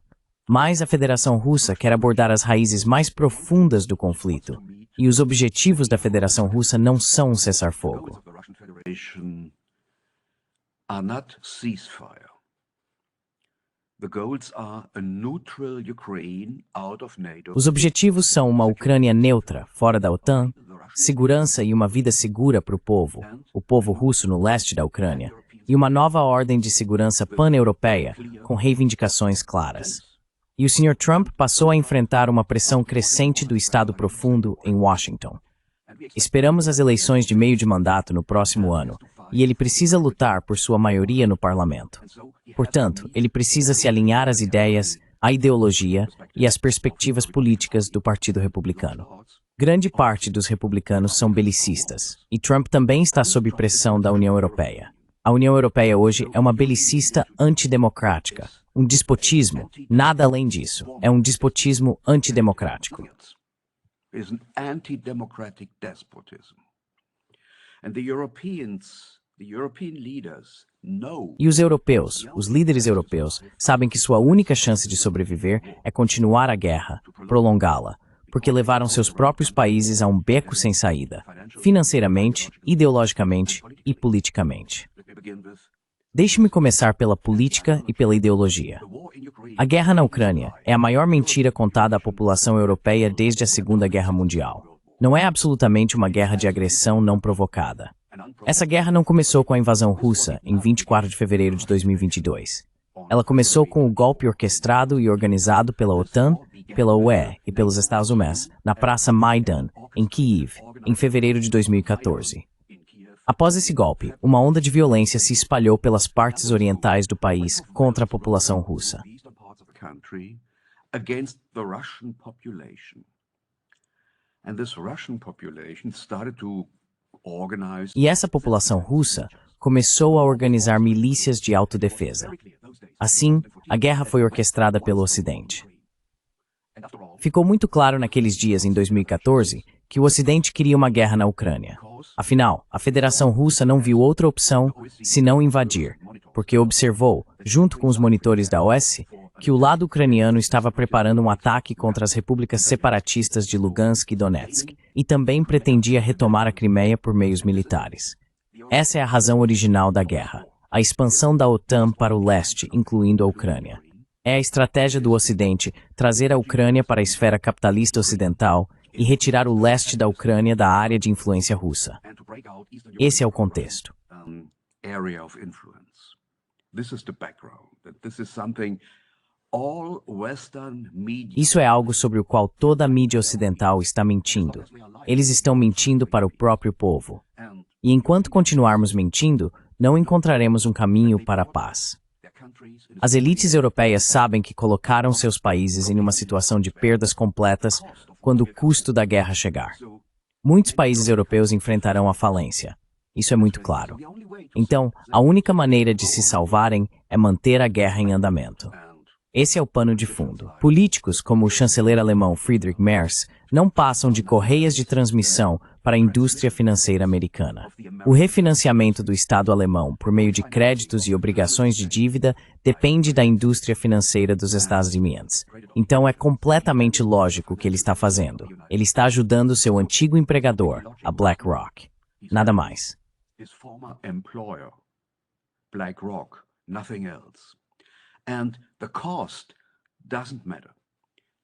S6: Mas a Federação Russa quer abordar as raízes mais profundas do conflito. E os objetivos da Federação Russa não são um cessar-fogo.
S5: Are not ceasefire. The goals are a neutral Ukraine out of NATO.
S6: Os objetivos são uma Ucrânia neutra, fora da OTAN, segurança e uma vida segura para o povo russo no leste da Ucrânia, e uma nova ordem de segurança pan-europeia com reivindicações claras. E o Sr. Trump passou a enfrentar uma pressão crescente do Estado profundo em Washington. Esperamos as eleições de meio de mandato no próximo ano, e ele precisa lutar por sua maioria no parlamento. Portanto, ele precisa se alinhar às ideias, à ideologia e às perspectivas políticas do Partido Republicano. Grande parte dos republicanos são belicistas, e Trump também está sob pressão da União Europeia. A União Europeia hoje é uma belicista antidemocrática, um despotismo, nada além disso, é um despotismo antidemocrático.
S5: Is an anti-democratic despotism. And the European leaders know.
S6: E os europeus, os líderes europeus, sabem que sua única chance de sobreviver é continuar a guerra, prolongá-la, porque levaram seus próprios países a um beco sem saída, financeiramente, ideologicamente e politicamente. Deixe-me começar pela política e pela ideologia. A guerra na Ucrânia é a maior mentira contada à população europeia desde a Segunda Guerra Mundial. Não é absolutamente uma guerra de agressão não provocada. Essa guerra não começou com a invasão russa, em 24 de fevereiro de 2022. Ela começou com o golpe orquestrado e organizado pela OTAN, pela UE e pelos Estados Unidos na Praça Maidan, em Kiev, em fevereiro de 2014. Após esse golpe, uma onda de violência se espalhou pelas partes orientais do país contra a população russa. E essa população russa começou a organizar milícias de autodefesa. Assim, a guerra foi orquestrada pelo Ocidente. Ficou muito claro naqueles dias, em 2014, que o Ocidente queria uma guerra na Ucrânia. Afinal, a Federação Russa não viu outra opção senão invadir, porque observou, junto com os monitores da OSCE, que o lado ucraniano estava preparando um ataque contra as repúblicas separatistas de Lugansk e Donetsk, e também pretendia retomar a Crimeia por meios militares. Essa é a razão original da guerra, a expansão da OTAN para o leste, incluindo a Ucrânia. É a estratégia do Ocidente trazer a Ucrânia para a esfera capitalista ocidental e retirar o leste da Ucrânia da área de influência russa. Esse é o contexto. Isso é algo sobre o qual toda a mídia ocidental está mentindo. Eles estão mentindo para o próprio povo. E enquanto continuarmos mentindo, não encontraremos um caminho para a paz. As elites europeias sabem que colocaram seus países em uma situação de perdas completas quando o custo da guerra chegar. Muitos países europeus enfrentarão a falência. Isso é muito claro. Então, a única maneira de se salvarem é manter a guerra em andamento. Esse é o pano de fundo. Políticos como o chanceler alemão Friedrich Merz não passam de correias de transmissão para a indústria financeira americana. O refinanciamento do Estado alemão por meio de créditos e obrigações de dívida depende da indústria financeira dos Estados Unidos. Então é completamente lógico o que ele está fazendo. Ele está ajudando seu antigo empregador, a BlackRock. Nada mais.
S5: His former employer, BlackRock, nothing else. And the cost doesn't matter.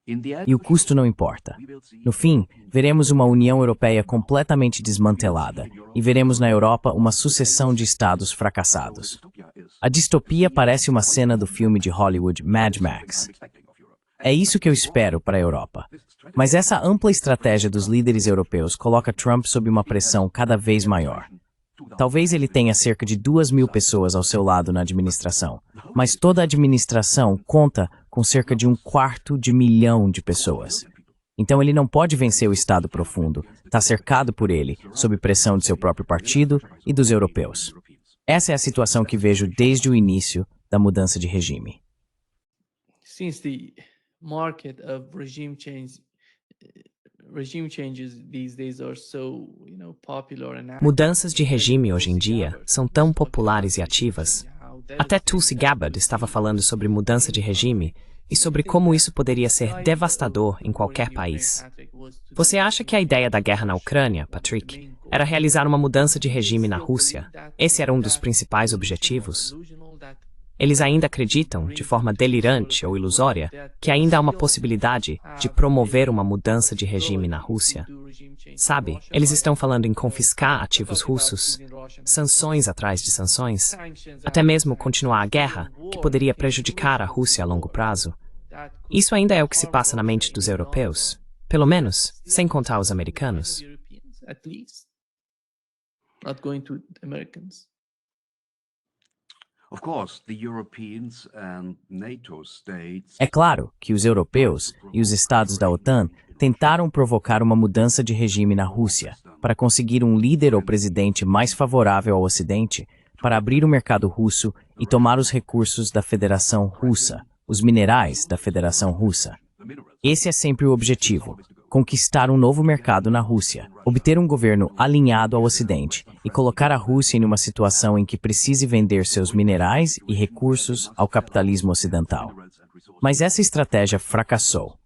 S5: In the end,
S6: E o custo não importa. No fim, veremos uma União Europeia completamente desmantelada e veremos na Europa uma sucessão de estados fracassados. A distopia parece uma cena do filme de Hollywood Mad Max. É isso que eu espero para a Europa. Mas essa ampla estratégia dos líderes europeus coloca Trump sob uma pressão cada vez maior. Talvez ele tenha cerca de 2.000 pessoas ao seu lado na administração, mas toda a administração conta com cerca de 250.000 de pessoas. Então ele não pode vencer o Estado profundo, está cercado por ele, sob pressão de seu próprio partido e dos europeus. Essa é a situação que vejo desde o início da mudança de regime.
S2: Since the market of regime changes these days are so, popular and
S1: Mudanças de regime hoje em dia são tão populares e ativas. Até Tulsi Gabbard estava falando sobre mudança de regime e sobre como isso poderia ser devastador em qualquer país. Você acha que a ideia da guerra na Ucrânia, Patrick, era realizar uma mudança de regime na Rússia? Esse era um dos principais objetivos? Eles ainda acreditam, de forma delirante ou ilusória, que ainda há uma possibilidade de promover uma mudança de regime na Rússia. Sabe, eles estão falando em confiscar ativos russos, sanções atrás de sanções, até mesmo continuar a guerra, que poderia prejudicar a Rússia a longo prazo. Isso ainda é o que se passa na mente dos europeus, pelo menos, sem contar os americanos.
S6: É claro que os europeus e os estados da OTAN tentaram provocar uma mudança de regime na Rússia para conseguir um líder ou presidente mais favorável ao Ocidente, para abrir o mercado russo e tomar os recursos da Federação Russa, os minerais da Federação Russa. Esse é sempre o objetivo: conquistar um novo mercado na Rússia, obter um governo alinhado ao Ocidente e colocar a Rússia em uma situação em que precise vender seus minerais e recursos ao capitalismo ocidental. Mas essa estratégia fracassou.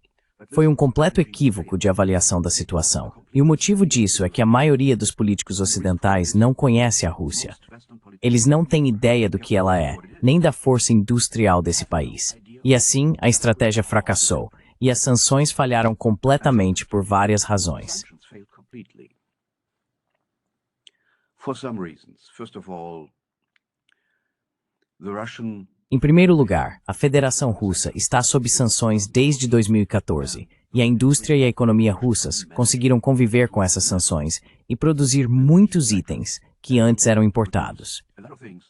S6: Foi um completo equívoco de avaliação da situação. E o motivo disso é que a maioria dos políticos ocidentais não conhece a Rússia. Eles não têm ideia do que ela é, nem da força industrial desse país. E assim, a estratégia fracassou. E as sanções falharam completamente por várias razões. Em primeiro lugar, a Federação Russa está sob sanções desde 2014, e a indústria e a economia russas conseguiram conviver com essas sanções e produzir muitos itens que antes eram importados.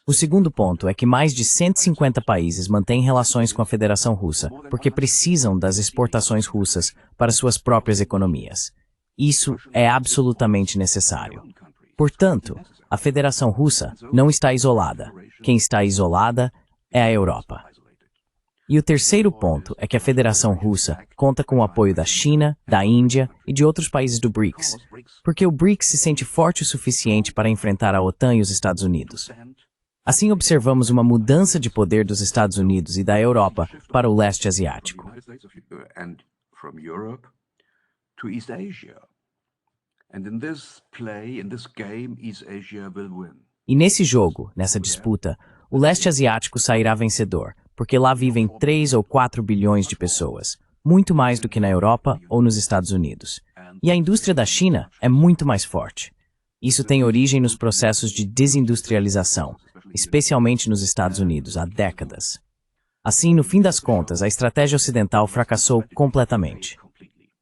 S6: O segundo ponto é que mais de 150 países mantêm relações com a Federação Russa porque precisam das exportações russas para suas próprias economias. Isso é absolutamente necessário. Portanto, a Federação Russa não está isolada. Quem está isolada é a Europa. E o terceiro ponto é que a Federação Russa conta com o apoio da China, da Índia e de outros países do BRICS, porque o BRICS se sente forte o suficiente para enfrentar a OTAN e os Estados Unidos. Assim observamos uma mudança de poder dos Estados Unidos e da Europa para o leste asiático. E nesse jogo, nessa disputa, o leste asiático sairá vencedor, porque lá vivem 3 ou 4 bilhões de pessoas, muito mais do que na Europa ou nos Estados Unidos. E a indústria da China é muito mais forte. Isso tem origem nos processos de desindustrialização, especialmente nos Estados Unidos, há décadas. Assim, no fim das contas, a estratégia ocidental fracassou completamente.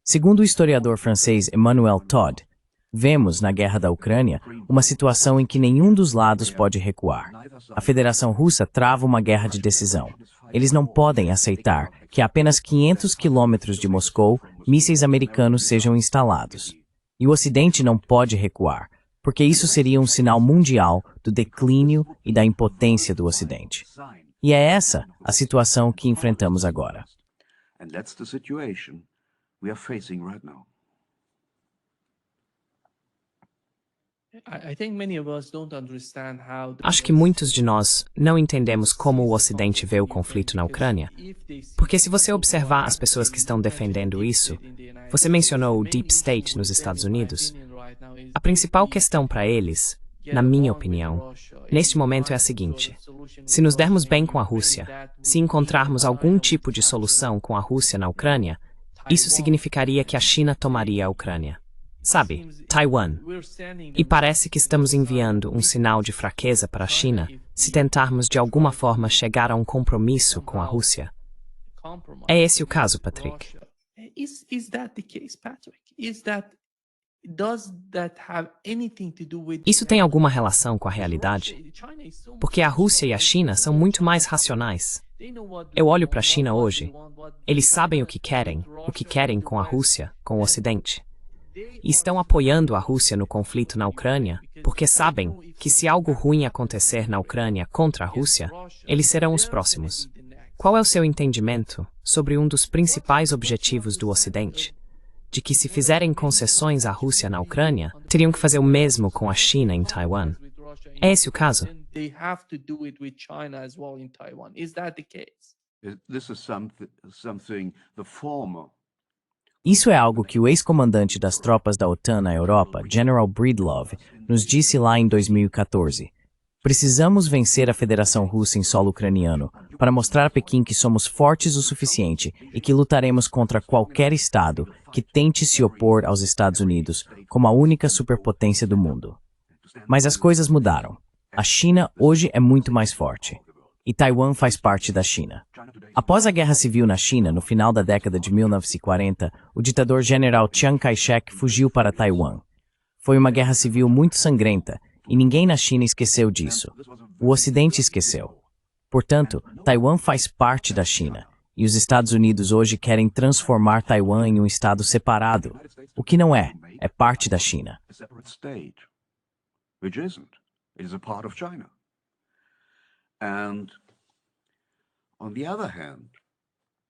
S6: Segundo o historiador francês Emmanuel Todd, vemos, na guerra da Ucrânia, uma situação em que nenhum dos lados pode recuar. A Federação Russa trava uma guerra de decisão. Eles não podem aceitar que a apenas 500 quilômetros de Moscou, mísseis americanos sejam instalados. E o Ocidente não pode recuar, porque isso seria um sinal mundial do declínio e da impotência do Ocidente. E é essa a situação que enfrentamos agora.
S1: Acho que muitos de nós não entendemos como o Ocidente vê o conflito na Ucrânia. Porque se você observar as pessoas que estão defendendo isso, você mencionou o Deep State nos Estados Unidos. A principal questão para eles, na minha opinião, neste momento é a seguinte: Se nos dermos bem com a Rússia, se encontrarmos algum tipo de solução com a Rússia na Ucrânia, isso significaria que a China tomaria a Ucrânia. Sabe, Taiwan. E parece que estamos enviando um sinal de fraqueza para a China se tentarmos de alguma forma chegar a um compromisso com a Rússia. É esse o caso, Patrick? Isso tem alguma relação com a realidade? Porque a Rússia e a China são muito mais racionais. Eu olho para a China hoje. Eles sabem o que querem com a Rússia, com o Ocidente. E estão apoiando a Rússia no conflito na Ucrânia, porque sabem que se algo ruim acontecer na Ucrânia contra a Rússia, eles serão os próximos. Qual é o seu entendimento sobre um dos principais objetivos do Ocidente? De que se fizerem concessões à Rússia na Ucrânia, teriam que fazer o mesmo com a China em Taiwan. É esse o caso?
S6: Isso é algo que o ex-comandante das tropas da OTAN na Europa, General Breedlove, nos disse lá em 2014. Precisamos vencer a Federação Russa em solo ucraniano para mostrar a Pequim que somos fortes o suficiente e que lutaremos contra qualquer Estado que tente se opor aos Estados Unidos como a única superpotência do mundo. Mas as coisas mudaram. A China hoje é muito mais forte. E Taiwan faz parte da China. Após a Guerra Civil na China, no final da década de 1940, o ditador general Chiang Kai-shek fugiu para Taiwan. Foi uma guerra civil muito sangrenta, e ninguém na China esqueceu disso. O Ocidente esqueceu. Portanto, Taiwan faz parte da China, e os Estados Unidos hoje querem transformar Taiwan em um estado separado, o que não é parte da China.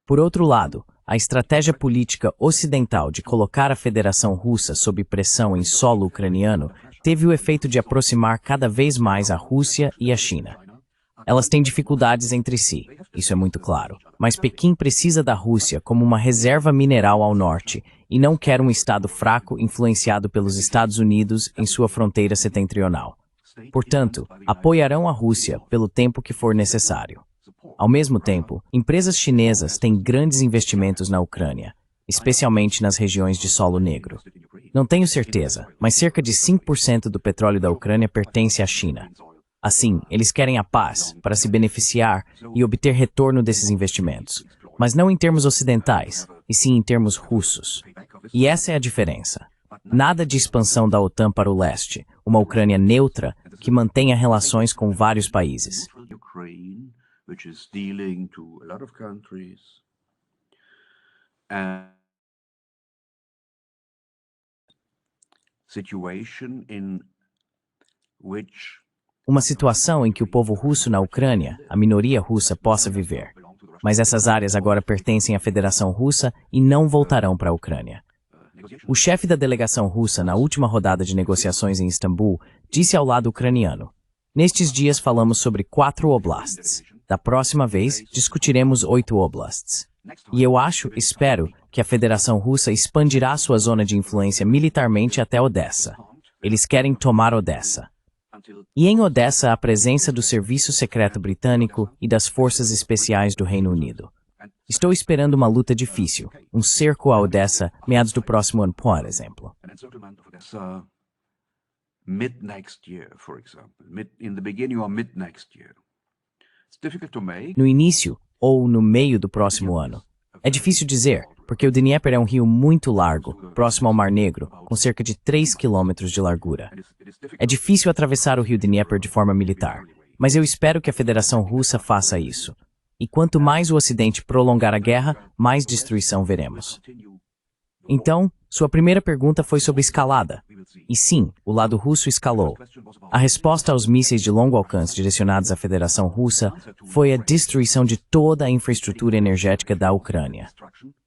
S6: Por outro lado, a estratégia política ocidental de colocar a Federação Russa sob pressão em solo ucraniano teve o efeito de aproximar cada vez mais a Rússia e a China. Elas têm dificuldades entre si, isso é muito claro, mas Pequim precisa da Rússia como uma reserva mineral ao norte e não quer um Estado fraco influenciado pelos Estados Unidos em sua fronteira setentrional. Portanto, apoiarão a Rússia pelo tempo que for necessário. Ao mesmo tempo, empresas chinesas têm grandes investimentos na Ucrânia, especialmente nas regiões de solo negro. Não tenho certeza, mas cerca de 5% do petróleo da Ucrânia pertence à China. Assim, eles querem a paz para se beneficiar e obter retorno desses investimentos, mas não em termos ocidentais, e sim em termos russos. E essa é a diferença. Nada de expansão da OTAN para o leste, uma Ucrânia neutra que mantenha relações com vários países. Uma situação em que o povo russo na Ucrânia, a minoria russa, possa viver. Mas essas áreas agora pertencem à Federação Russa e não voltarão para a Ucrânia. O chefe da delegação russa na última rodada de negociações em Istambul disse ao lado ucraniano: "Nestes dias falamos sobre 4 oblasts. Da próxima vez, discutiremos 8 oblasts. E eu espero, que a Federação Russa expandirá sua zona de influência militarmente até Odessa. Eles querem tomar Odessa. E em Odessa há a presença do Serviço Secreto Britânico e das Forças Especiais do Reino Unido. Estou esperando uma luta difícil, um cerco a Odessa, meados do próximo ano, por exemplo." No início ou no meio do próximo ano. É difícil dizer, porque o Dnieper é um rio muito largo, próximo ao Mar Negro, com cerca de 3 quilômetros de largura. É difícil atravessar o rio Dnieper de forma militar, mas eu espero que a Federação Russa faça isso. E quanto mais o Ocidente prolongar a guerra, mais destruição veremos. Então, sua primeira pergunta foi sobre escalada. E sim, o lado russo escalou. A resposta aos mísseis de longo alcance direcionados à Federação Russa foi a destruição de toda a infraestrutura energética da Ucrânia.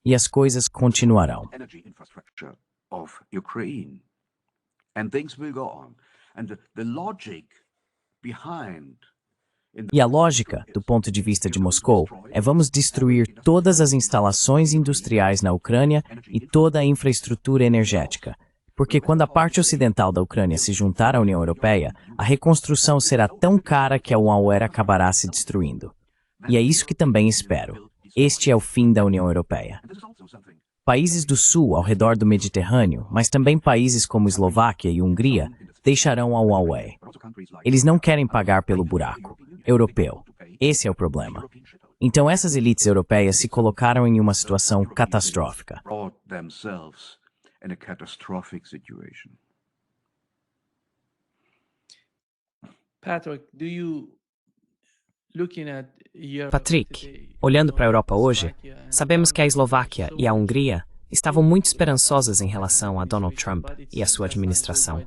S6: E as coisas continuarão. E a lógica, do ponto de vista de Moscou, é vamos destruir todas as instalações industriais na Ucrânia e toda a infraestrutura energética, Porque quando a parte ocidental da Ucrânia se juntar à União Europeia, a reconstrução será tão cara que a UAE acabará se destruindo. E é isso que também espero. Este é o fim da União Europeia. Países do Sul ao redor do Mediterrâneo, mas também países como Eslováquia e Hungria, deixarão a UAE. Eles não querem pagar pelo buraco europeu. Esse é o problema. Então essas elites europeias se colocaram em uma situação catastrófica.
S1: Patrick, olhando para a Europa hoje, sabemos que a Eslováquia e a Hungria estavam muito esperançosas em relação a Donald Trump e a sua administração.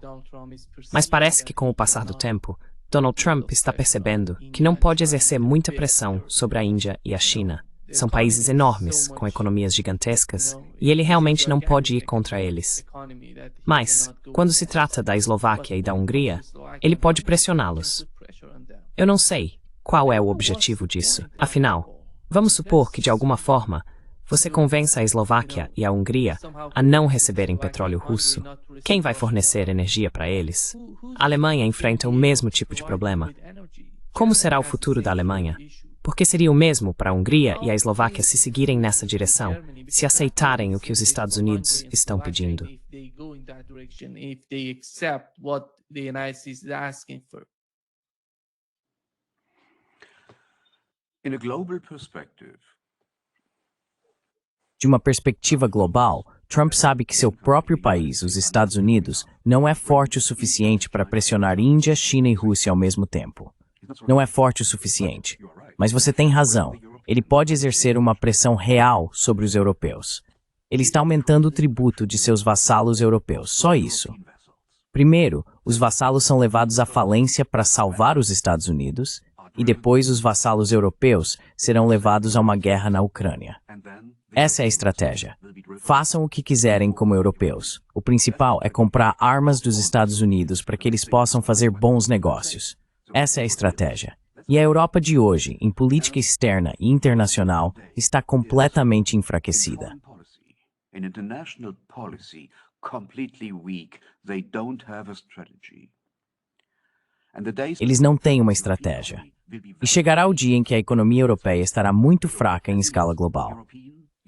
S1: Mas parece que com o passar do tempo, Donald Trump está percebendo que não pode exercer muita pressão sobre a Índia e a China. São países enormes, com economias gigantescas, e ele realmente não pode ir contra eles. Mas, quando se trata da Eslováquia e da Hungria, ele pode pressioná-los. Eu não sei qual é o objetivo disso. Afinal, vamos supor que, de alguma forma, você convença a Eslováquia e a Hungria a não receberem petróleo russo. Quem vai fornecer energia para eles? A Alemanha enfrenta o mesmo tipo de problema. Como será o futuro da Alemanha? Porque seria o mesmo para a Hungria e a Eslováquia se seguirem nessa direção, se aceitarem o que os Estados Unidos estão pedindo.
S6: De uma perspectiva global, Trump sabe que seu próprio país, os Estados Unidos, não é forte o suficiente para pressionar Índia, China e Rússia ao mesmo tempo. Não é forte o suficiente. Mas você tem razão. Ele pode exercer uma pressão real sobre os europeus. Ele está aumentando o tributo de seus vassalos europeus. Só isso. Primeiro, os vassalos são levados à falência para salvar os Estados Unidos, e depois os vassalos europeus serão levados a uma guerra na Ucrânia. Essa é a estratégia. Façam o que quiserem como europeus. O principal é comprar armas dos Estados Unidos para que eles possam fazer bons negócios. Essa é a estratégia. E a Europa de hoje, em política externa e internacional, está completamente enfraquecida. Eles não têm uma estratégia. E chegará o dia em que a economia europeia estará muito fraca em escala global.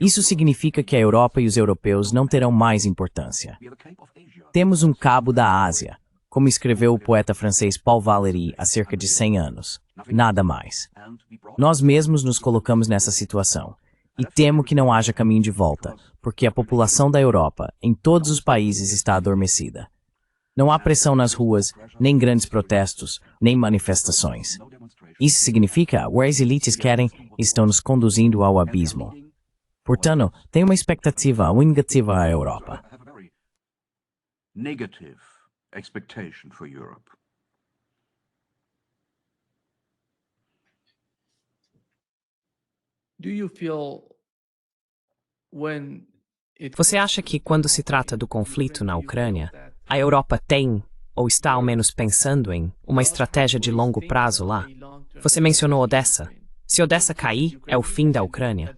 S6: Isso significa que a Europa e os europeus não terão mais importância. Temos um cabo da Ásia, como escreveu o poeta francês Paul Valéry há cerca de 100 anos. Nada mais. Nós mesmos nos colocamos nessa situação. E temo que não haja caminho de volta, porque a população da Europa, em todos os países, está adormecida. Não há pressão nas ruas, nem grandes protestos, nem manifestações. Isso significa que as elites querem e estão nos conduzindo ao abismo. Portanto, tem uma expectativa negativa à Europa.
S5: Negative expectation for Europe.
S1: Você acha que, quando se trata do conflito na Ucrânia, a Europa tem, ou está ao menos pensando em, uma estratégia de longo prazo lá? Você mencionou Odessa. Se Odessa cair, é o fim da Ucrânia.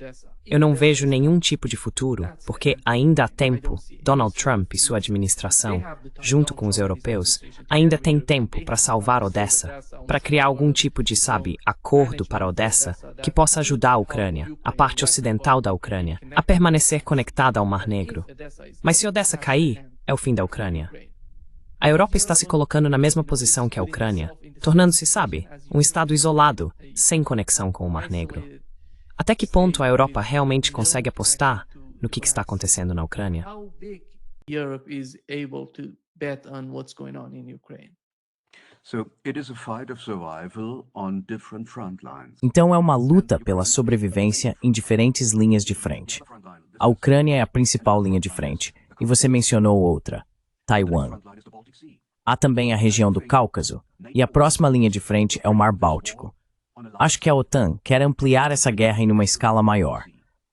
S1: Eu não vejo nenhum tipo de futuro, porque ainda há tempo. Donald Trump e sua administração, junto com os europeus, ainda tem tempo para salvar Odessa, para criar algum tipo de, acordo para Odessa que possa ajudar a Ucrânia, a parte ocidental da Ucrânia, a permanecer conectada ao Mar Negro. Mas se Odessa cair, é o fim da Ucrânia. A Europa está se colocando na mesma posição que a Ucrânia, tornando-se, um estado isolado, sem conexão com o Mar Negro. Até que ponto a Europa realmente consegue apostar no que está acontecendo na Ucrânia?
S6: Então é uma luta pela sobrevivência em diferentes linhas de frente. A Ucrânia é a principal linha de frente, e você mencionou outra, Taiwan. Há também a região do Cáucaso, e a próxima linha de frente é o Mar Báltico. Acho que a OTAN quer ampliar essa guerra em uma escala maior.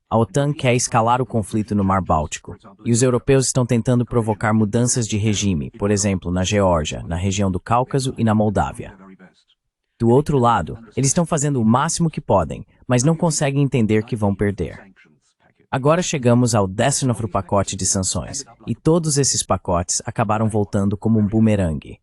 S6: A OTAN quer escalar o conflito no Mar Báltico, e os europeus estão tentando provocar mudanças de regime, por exemplo, na Geórgia, na região do Cáucaso e na Moldávia. Do outro lado, eles estão fazendo o máximo que podem, mas não conseguem entender que vão perder. Agora chegamos ao 19º pacote de sanções, e todos esses pacotes acabaram voltando como um bumerangue.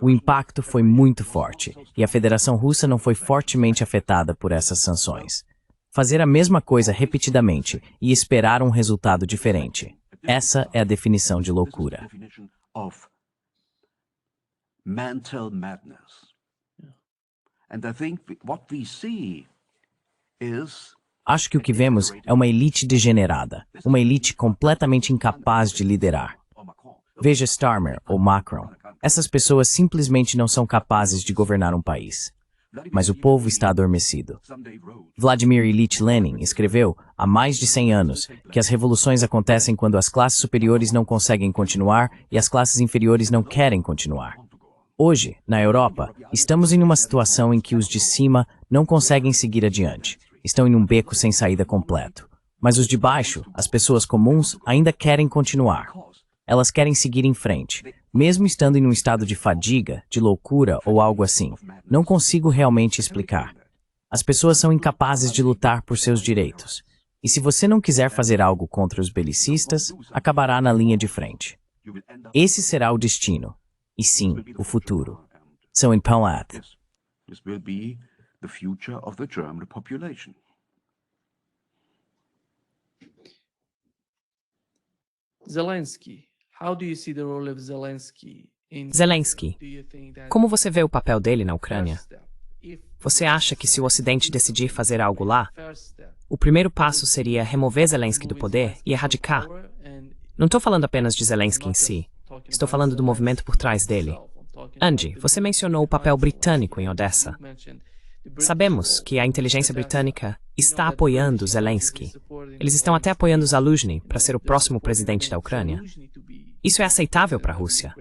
S6: O impacto foi muito forte, e a Federação Russa não foi fortemente afetada por essas sanções. Fazer a mesma coisa repetidamente e esperar um resultado diferente. Essa é a definição de loucura.
S5: Mental madness. And I think what we see is
S6: Acho que o que vemos é uma elite degenerada, uma elite completamente incapaz de liderar. Veja Starmer ou Macron. Essas pessoas simplesmente não são capazes de governar um país. Mas o povo está adormecido. Vladimir Ilyich Lenin escreveu, há mais de 100 anos, que as revoluções acontecem quando as classes superiores não conseguem continuar e as classes inferiores não querem continuar. Hoje, na Europa, estamos em uma situação em que os de cima não conseguem seguir adiante. Estão em um beco sem saída completo. Mas os de baixo, as pessoas comuns, ainda querem continuar. Elas querem seguir em frente, mesmo estando em um estado de fadiga, de loucura ou algo assim. Não consigo realmente explicar. As pessoas são incapazes de lutar por seus direitos. E se você não quiser fazer algo contra os belicistas, acabará na linha de frente. Esse será o destino. E sim, o futuro. São em Palat.
S5: this will be the future of the German population.
S2: Zelensky, how do you see the role of Zelensky in
S1: Zelensky,
S2: do you think that
S1: como você vê o papel dele na Ucrânia?
S2: first step, if
S1: Você acha que se o Ocidente decidir fazer algo lá,
S2: first step
S1: o primeiro passo seria remover Zelensky do poder e erradicar? Não estou falando apenas de Zelensky em si. Estou falando do movimento por trás dele. Andy, você mencionou o papel britânico em Odessa. Sabemos que a inteligência britânica está apoiando Zelensky. Eles estão até apoiando Zaluzhny para ser o próximo presidente da Ucrânia. Isso é aceitável para a Rússia?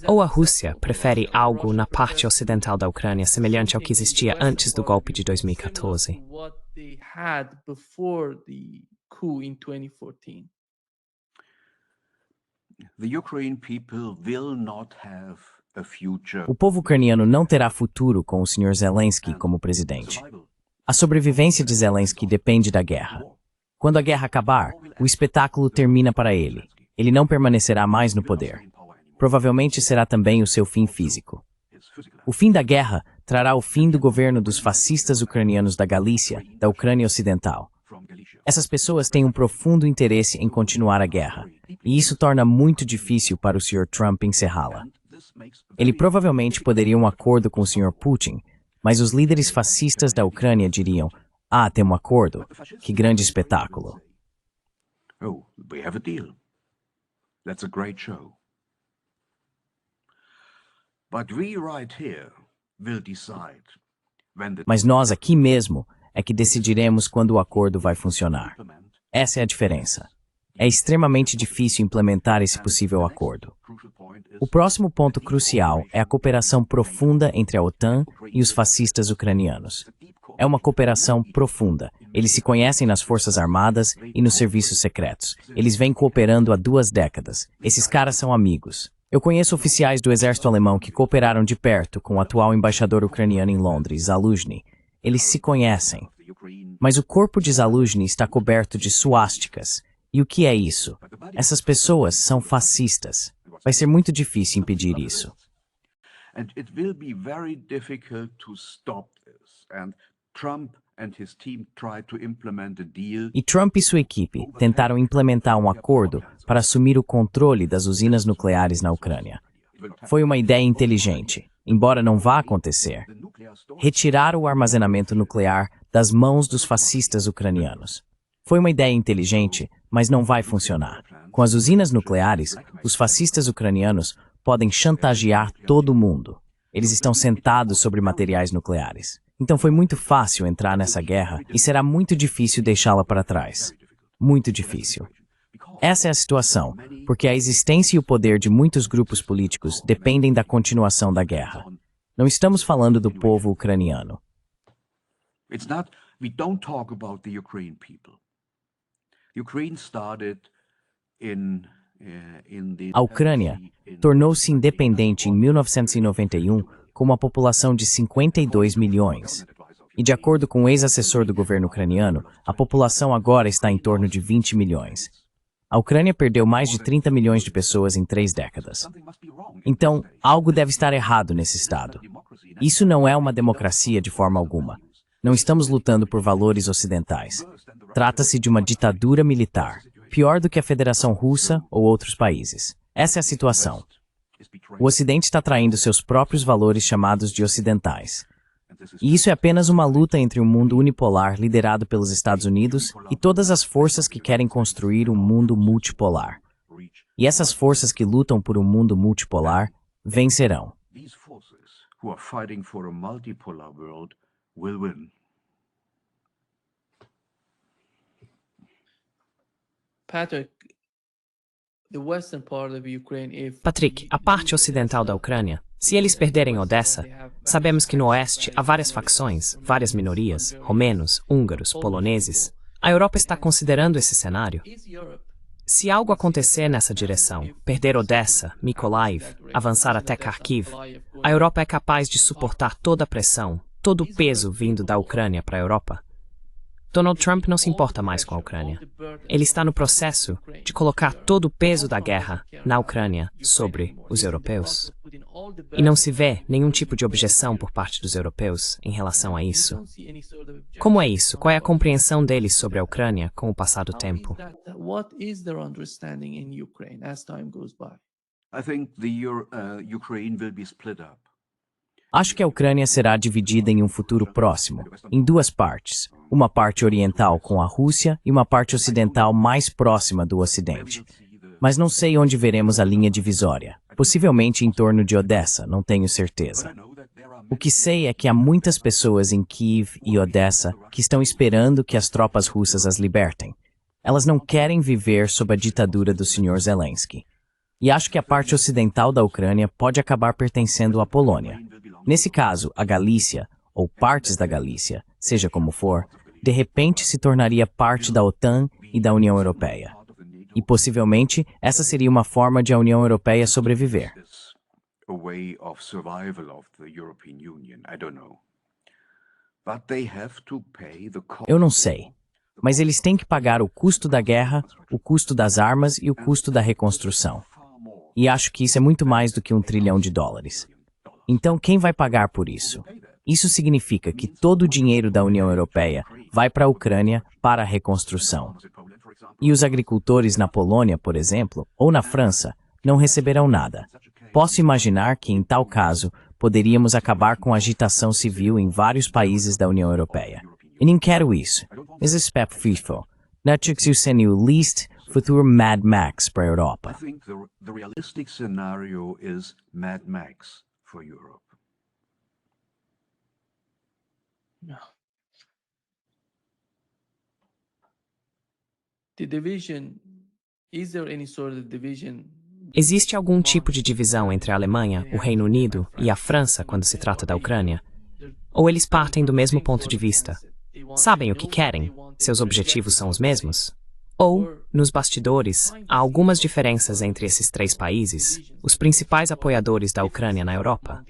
S1: Ou a Rússia prefere algo na parte ocidental da Ucrânia semelhante ao que existia antes do golpe de 2014?
S2: What they had before the coup in 2014.
S5: The Ukraine people will not have a future.
S6: O povo ucraniano não terá futuro com o Sr. Zelensky como presidente. A sobrevivência de Zelensky depende da guerra. Quando a guerra acabar, o espetáculo termina para ele. Ele não permanecerá mais no poder. Provavelmente será também o seu fim físico. O fim da guerra trará o fim do governo dos fascistas ucranianos da Galícia, da Ucrânia Ocidental. Essas pessoas têm um profundo interesse em continuar a guerra, e isso torna muito difícil para o Sr. Trump encerrá-la. Ele provavelmente poderia um acordo com o Sr. Putin, mas os líderes fascistas da Ucrânia diriam: "Ah, tem um acordo? Que grande espetáculo!"
S5: Oh, we have a deal. That's a great show. But we right here will decide when the
S6: Mas nós aqui mesmo é que decidiremos quando o acordo vai funcionar. Essa é a diferença. É extremamente difícil implementar esse possível acordo. O próximo ponto crucial é a cooperação profunda entre a OTAN e os fascistas ucranianos. É uma cooperação profunda. Eles se conhecem nas forças armadas e nos serviços secretos. Eles vêm cooperando há 2 décadas. Esses caras são amigos. Eu conheço oficiais do exército alemão que cooperaram de perto com o atual embaixador ucraniano em Londres, Zaluzhny. Eles se conhecem. Mas o corpo de Zaluzhny está coberto de suásticas. E o que é isso? Essas pessoas são fascistas. Vai ser muito difícil impedir isso.
S5: And it will be very difficult to stop this. And Trump and his team tried to implement a deal.
S6: E Trump e sua equipe tentaram implementar um acordo para assumir o controle das usinas nucleares na Ucrânia. Foi uma ideia inteligente, embora não vá acontecer. Retirar o armazenamento nuclear das mãos dos fascistas ucranianos. Foi uma ideia inteligente, mas não vai funcionar. Com as usinas nucleares, os fascistas ucranianos podem chantagear todo mundo. Eles estão sentados sobre materiais nucleares. Então foi muito fácil entrar nessa guerra e será muito difícil deixá-la para trás. Muito difícil. Essa é a situação, porque a existência e o poder de muitos grupos políticos dependem da continuação da guerra. Não estamos falando do povo ucraniano.
S5: It's not, we don't talk about the Ukraine people. Ukraine started in the
S6: A Ucrânia tornou-se independente em 1991 com uma população de 52 milhões. E de acordo com o ex-assessor do governo ucraniano, a população agora está em torno de 20 milhões. A Ucrânia perdeu mais de 30 milhões de pessoas em 3 décadas. Então, algo deve estar errado nesse estado. Isso não é uma democracia de forma alguma. Não estamos lutando por valores ocidentais. Trata-se de uma ditadura militar, pior do que a Federação Russa ou outros países. Essa é a situação. O Ocidente está traindo seus próprios valores chamados de ocidentais. E isso é apenas uma luta entre um mundo unipolar liderado pelos Estados Unidos e todas as forças que querem construir um mundo multipolar. E essas forças que lutam por um mundo multipolar vencerão.
S1: Patrick, a parte ocidental da Ucrânia, se eles perderem Odessa, sabemos que no oeste há várias facções, várias minorias, romenos, húngaros, poloneses. A Europa está considerando esse cenário? Se algo acontecer nessa direção, perder Odessa, Mykolaiv, avançar até Kharkiv, a Europa é capaz de suportar toda a pressão, todo o peso vindo da Ucrânia para a Europa? Donald Trump não se importa mais com a Ucrânia. Ele está no processo de colocar todo o peso da guerra na Ucrânia sobre os europeus. E não se vê nenhum tipo de objeção por parte dos europeus em relação a isso. Como é isso? Qual é a compreensão deles sobre a Ucrânia com o passar do tempo?
S6: Acho que a Ucrânia será dividida em um futuro próximo, em 2 partes. Uma parte oriental com a Rússia e uma parte ocidental mais próxima do Ocidente. Mas não sei onde veremos a linha divisória. Possivelmente em torno de Odessa, não tenho certeza. O que sei é que há muitas pessoas em Kiev e Odessa que estão esperando que as tropas russas as libertem. Elas não querem viver sob a ditadura do Sr. Zelensky. E acho que a parte ocidental da Ucrânia pode acabar pertencendo à Polônia. Nesse caso, a Galícia, ou partes da Galícia, seja como for, de repente se tornaria parte da OTAN e da União Europeia. E possivelmente essa seria uma forma de a União Europeia sobreviver. Eu não sei, mas eles têm que pagar o custo da guerra, o custo das armas e o custo da reconstrução. E acho que isso é muito mais do que $1 trilhão. Então, quem vai pagar por isso? Isso significa que todo o dinheiro da União Europeia vai para a Ucrânia para a reconstrução. E os agricultores na Polônia, por exemplo, ou na França, não receberão nada. Posso imaginar que, em tal caso, poderíamos acabar com a agitação civil em vários países da União Europeia. E nem quero isso. Mrs. Pep FIFO, Netflix o least futuro Mad Max para a Europa.
S5: The realistic scenario is Mad Max for Europe.
S1: Existe algum tipo de divisão entre a Alemanha, o Reino Unido e a França quando se trata da Ucrânia? Ou eles partem do mesmo ponto de vista? Sabem o que querem? Seus objetivos são os mesmos? Ou, nos bastidores, há algumas diferenças entre esses 3 países, os principais apoiadores da Ucrânia na Europa?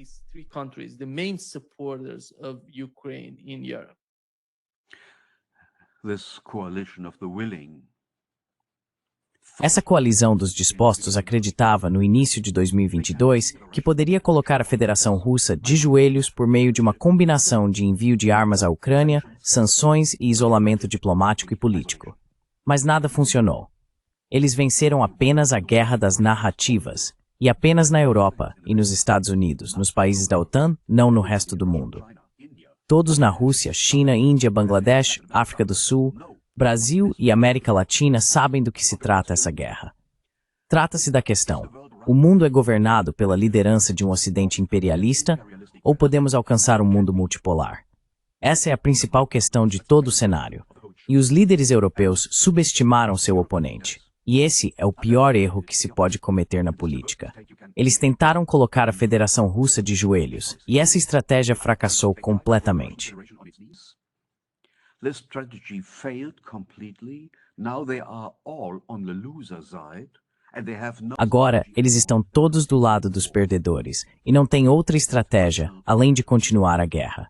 S6: Essa coalizão dos dispostos acreditava, no início de 2022, que poderia colocar a Federação Russa de joelhos por meio de uma combinação de envio de armas à Ucrânia, sanções e isolamento diplomático e político. Mas nada funcionou. Eles venceram apenas a guerra das narrativas, e apenas na Europa e nos Estados Unidos, nos países da OTAN, não no resto do mundo. Todos na Rússia, China, Índia, Bangladesh, África do Sul, Brasil e América Latina sabem do que se trata essa guerra. Trata-se da questão: o mundo é governado pela liderança de um Ocidente imperialista ou podemos alcançar um mundo multipolar? Essa é a principal questão de todo o cenário. E os líderes europeus subestimaram seu oponente. E esse é o pior erro que se pode cometer na política. Eles tentaram colocar a Federação Russa de joelhos, e essa estratégia fracassou completamente.
S5: This strategy failed completely. Now they are all on the loser side,
S6: Agora, eles estão todos do lado dos perdedores e não têm outra estratégia além de continuar a guerra.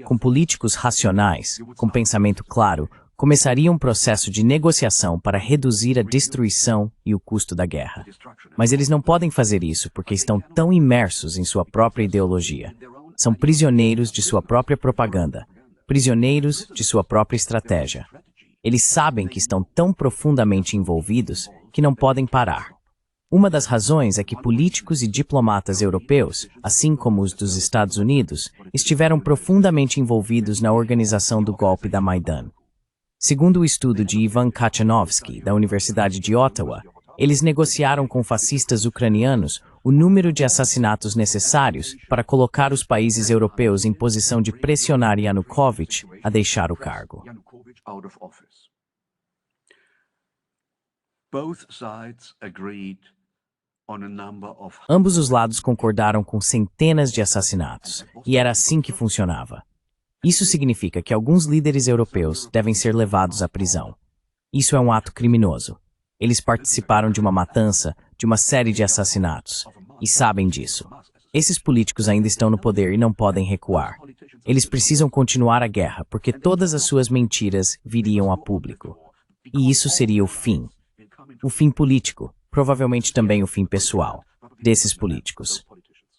S6: Com políticos racionais, com pensamento claro, começaria um processo de negociação para reduzir a destruição e o custo da guerra. Mas eles não podem fazer isso porque estão tão imersos em sua própria ideologia. São prisioneiros de sua própria propaganda, prisioneiros de sua própria estratégia. Eles sabem que estão tão profundamente envolvidos que não podem parar. Uma das razões é que políticos e diplomatas europeus, assim como os dos Estados Unidos, estiveram profundamente envolvidos na organização do golpe da Maidan. Segundo o estudo de Ivan Kachanovsky, da Universidade de Ottawa, eles negociaram com fascistas ucranianos o número de assassinatos necessários para colocar os países europeus em posição de pressionar Yanukovych a deixar o cargo. Ambos os lados concordaram com centenas de assassinatos, e era assim que funcionava. Isso significa que alguns líderes europeus devem ser levados à prisão. Isso é um ato criminoso. Eles participaram de uma matança, de uma série de assassinatos, e sabem disso. Esses políticos ainda estão no poder e não podem recuar. Eles precisam continuar a guerra, porque todas as suas mentiras viriam a público. E isso seria o fim. O fim político, provavelmente também o fim pessoal, desses políticos.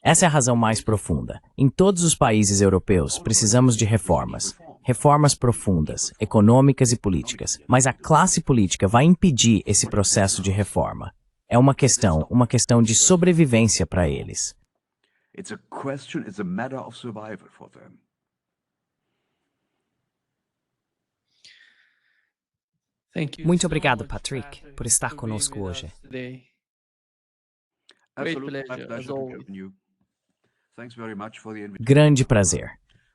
S6: Essa é a razão mais profunda. Em todos os países europeus, precisamos de reformas. Reformas profundas, econômicas e políticas. Mas a classe política vai impedir esse processo de reforma. É uma questão de sobrevivência para eles.
S5: It's a matter of survival for them.
S1: Muito obrigado, Patrick, por estar conosco hoje.
S6: Grande prazer.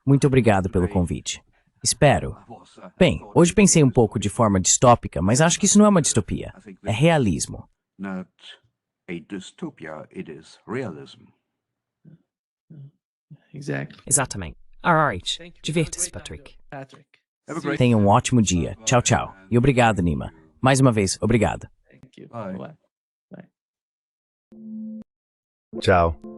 S6: Muito obrigado pelo convite. Espero. Bem, hoje pensei um pouco de forma distópica, mas acho que isso não é uma distopia. É realismo.
S5: Not a dystopia, it is realism.
S1: Exatamente. Alright. Divirta-se, Patrick.
S6: Tenha um ótimo dia. Tchau, tchau. E obrigado, Nima. Mais uma vez, obrigado.
S5: Bye.
S3: Tchau.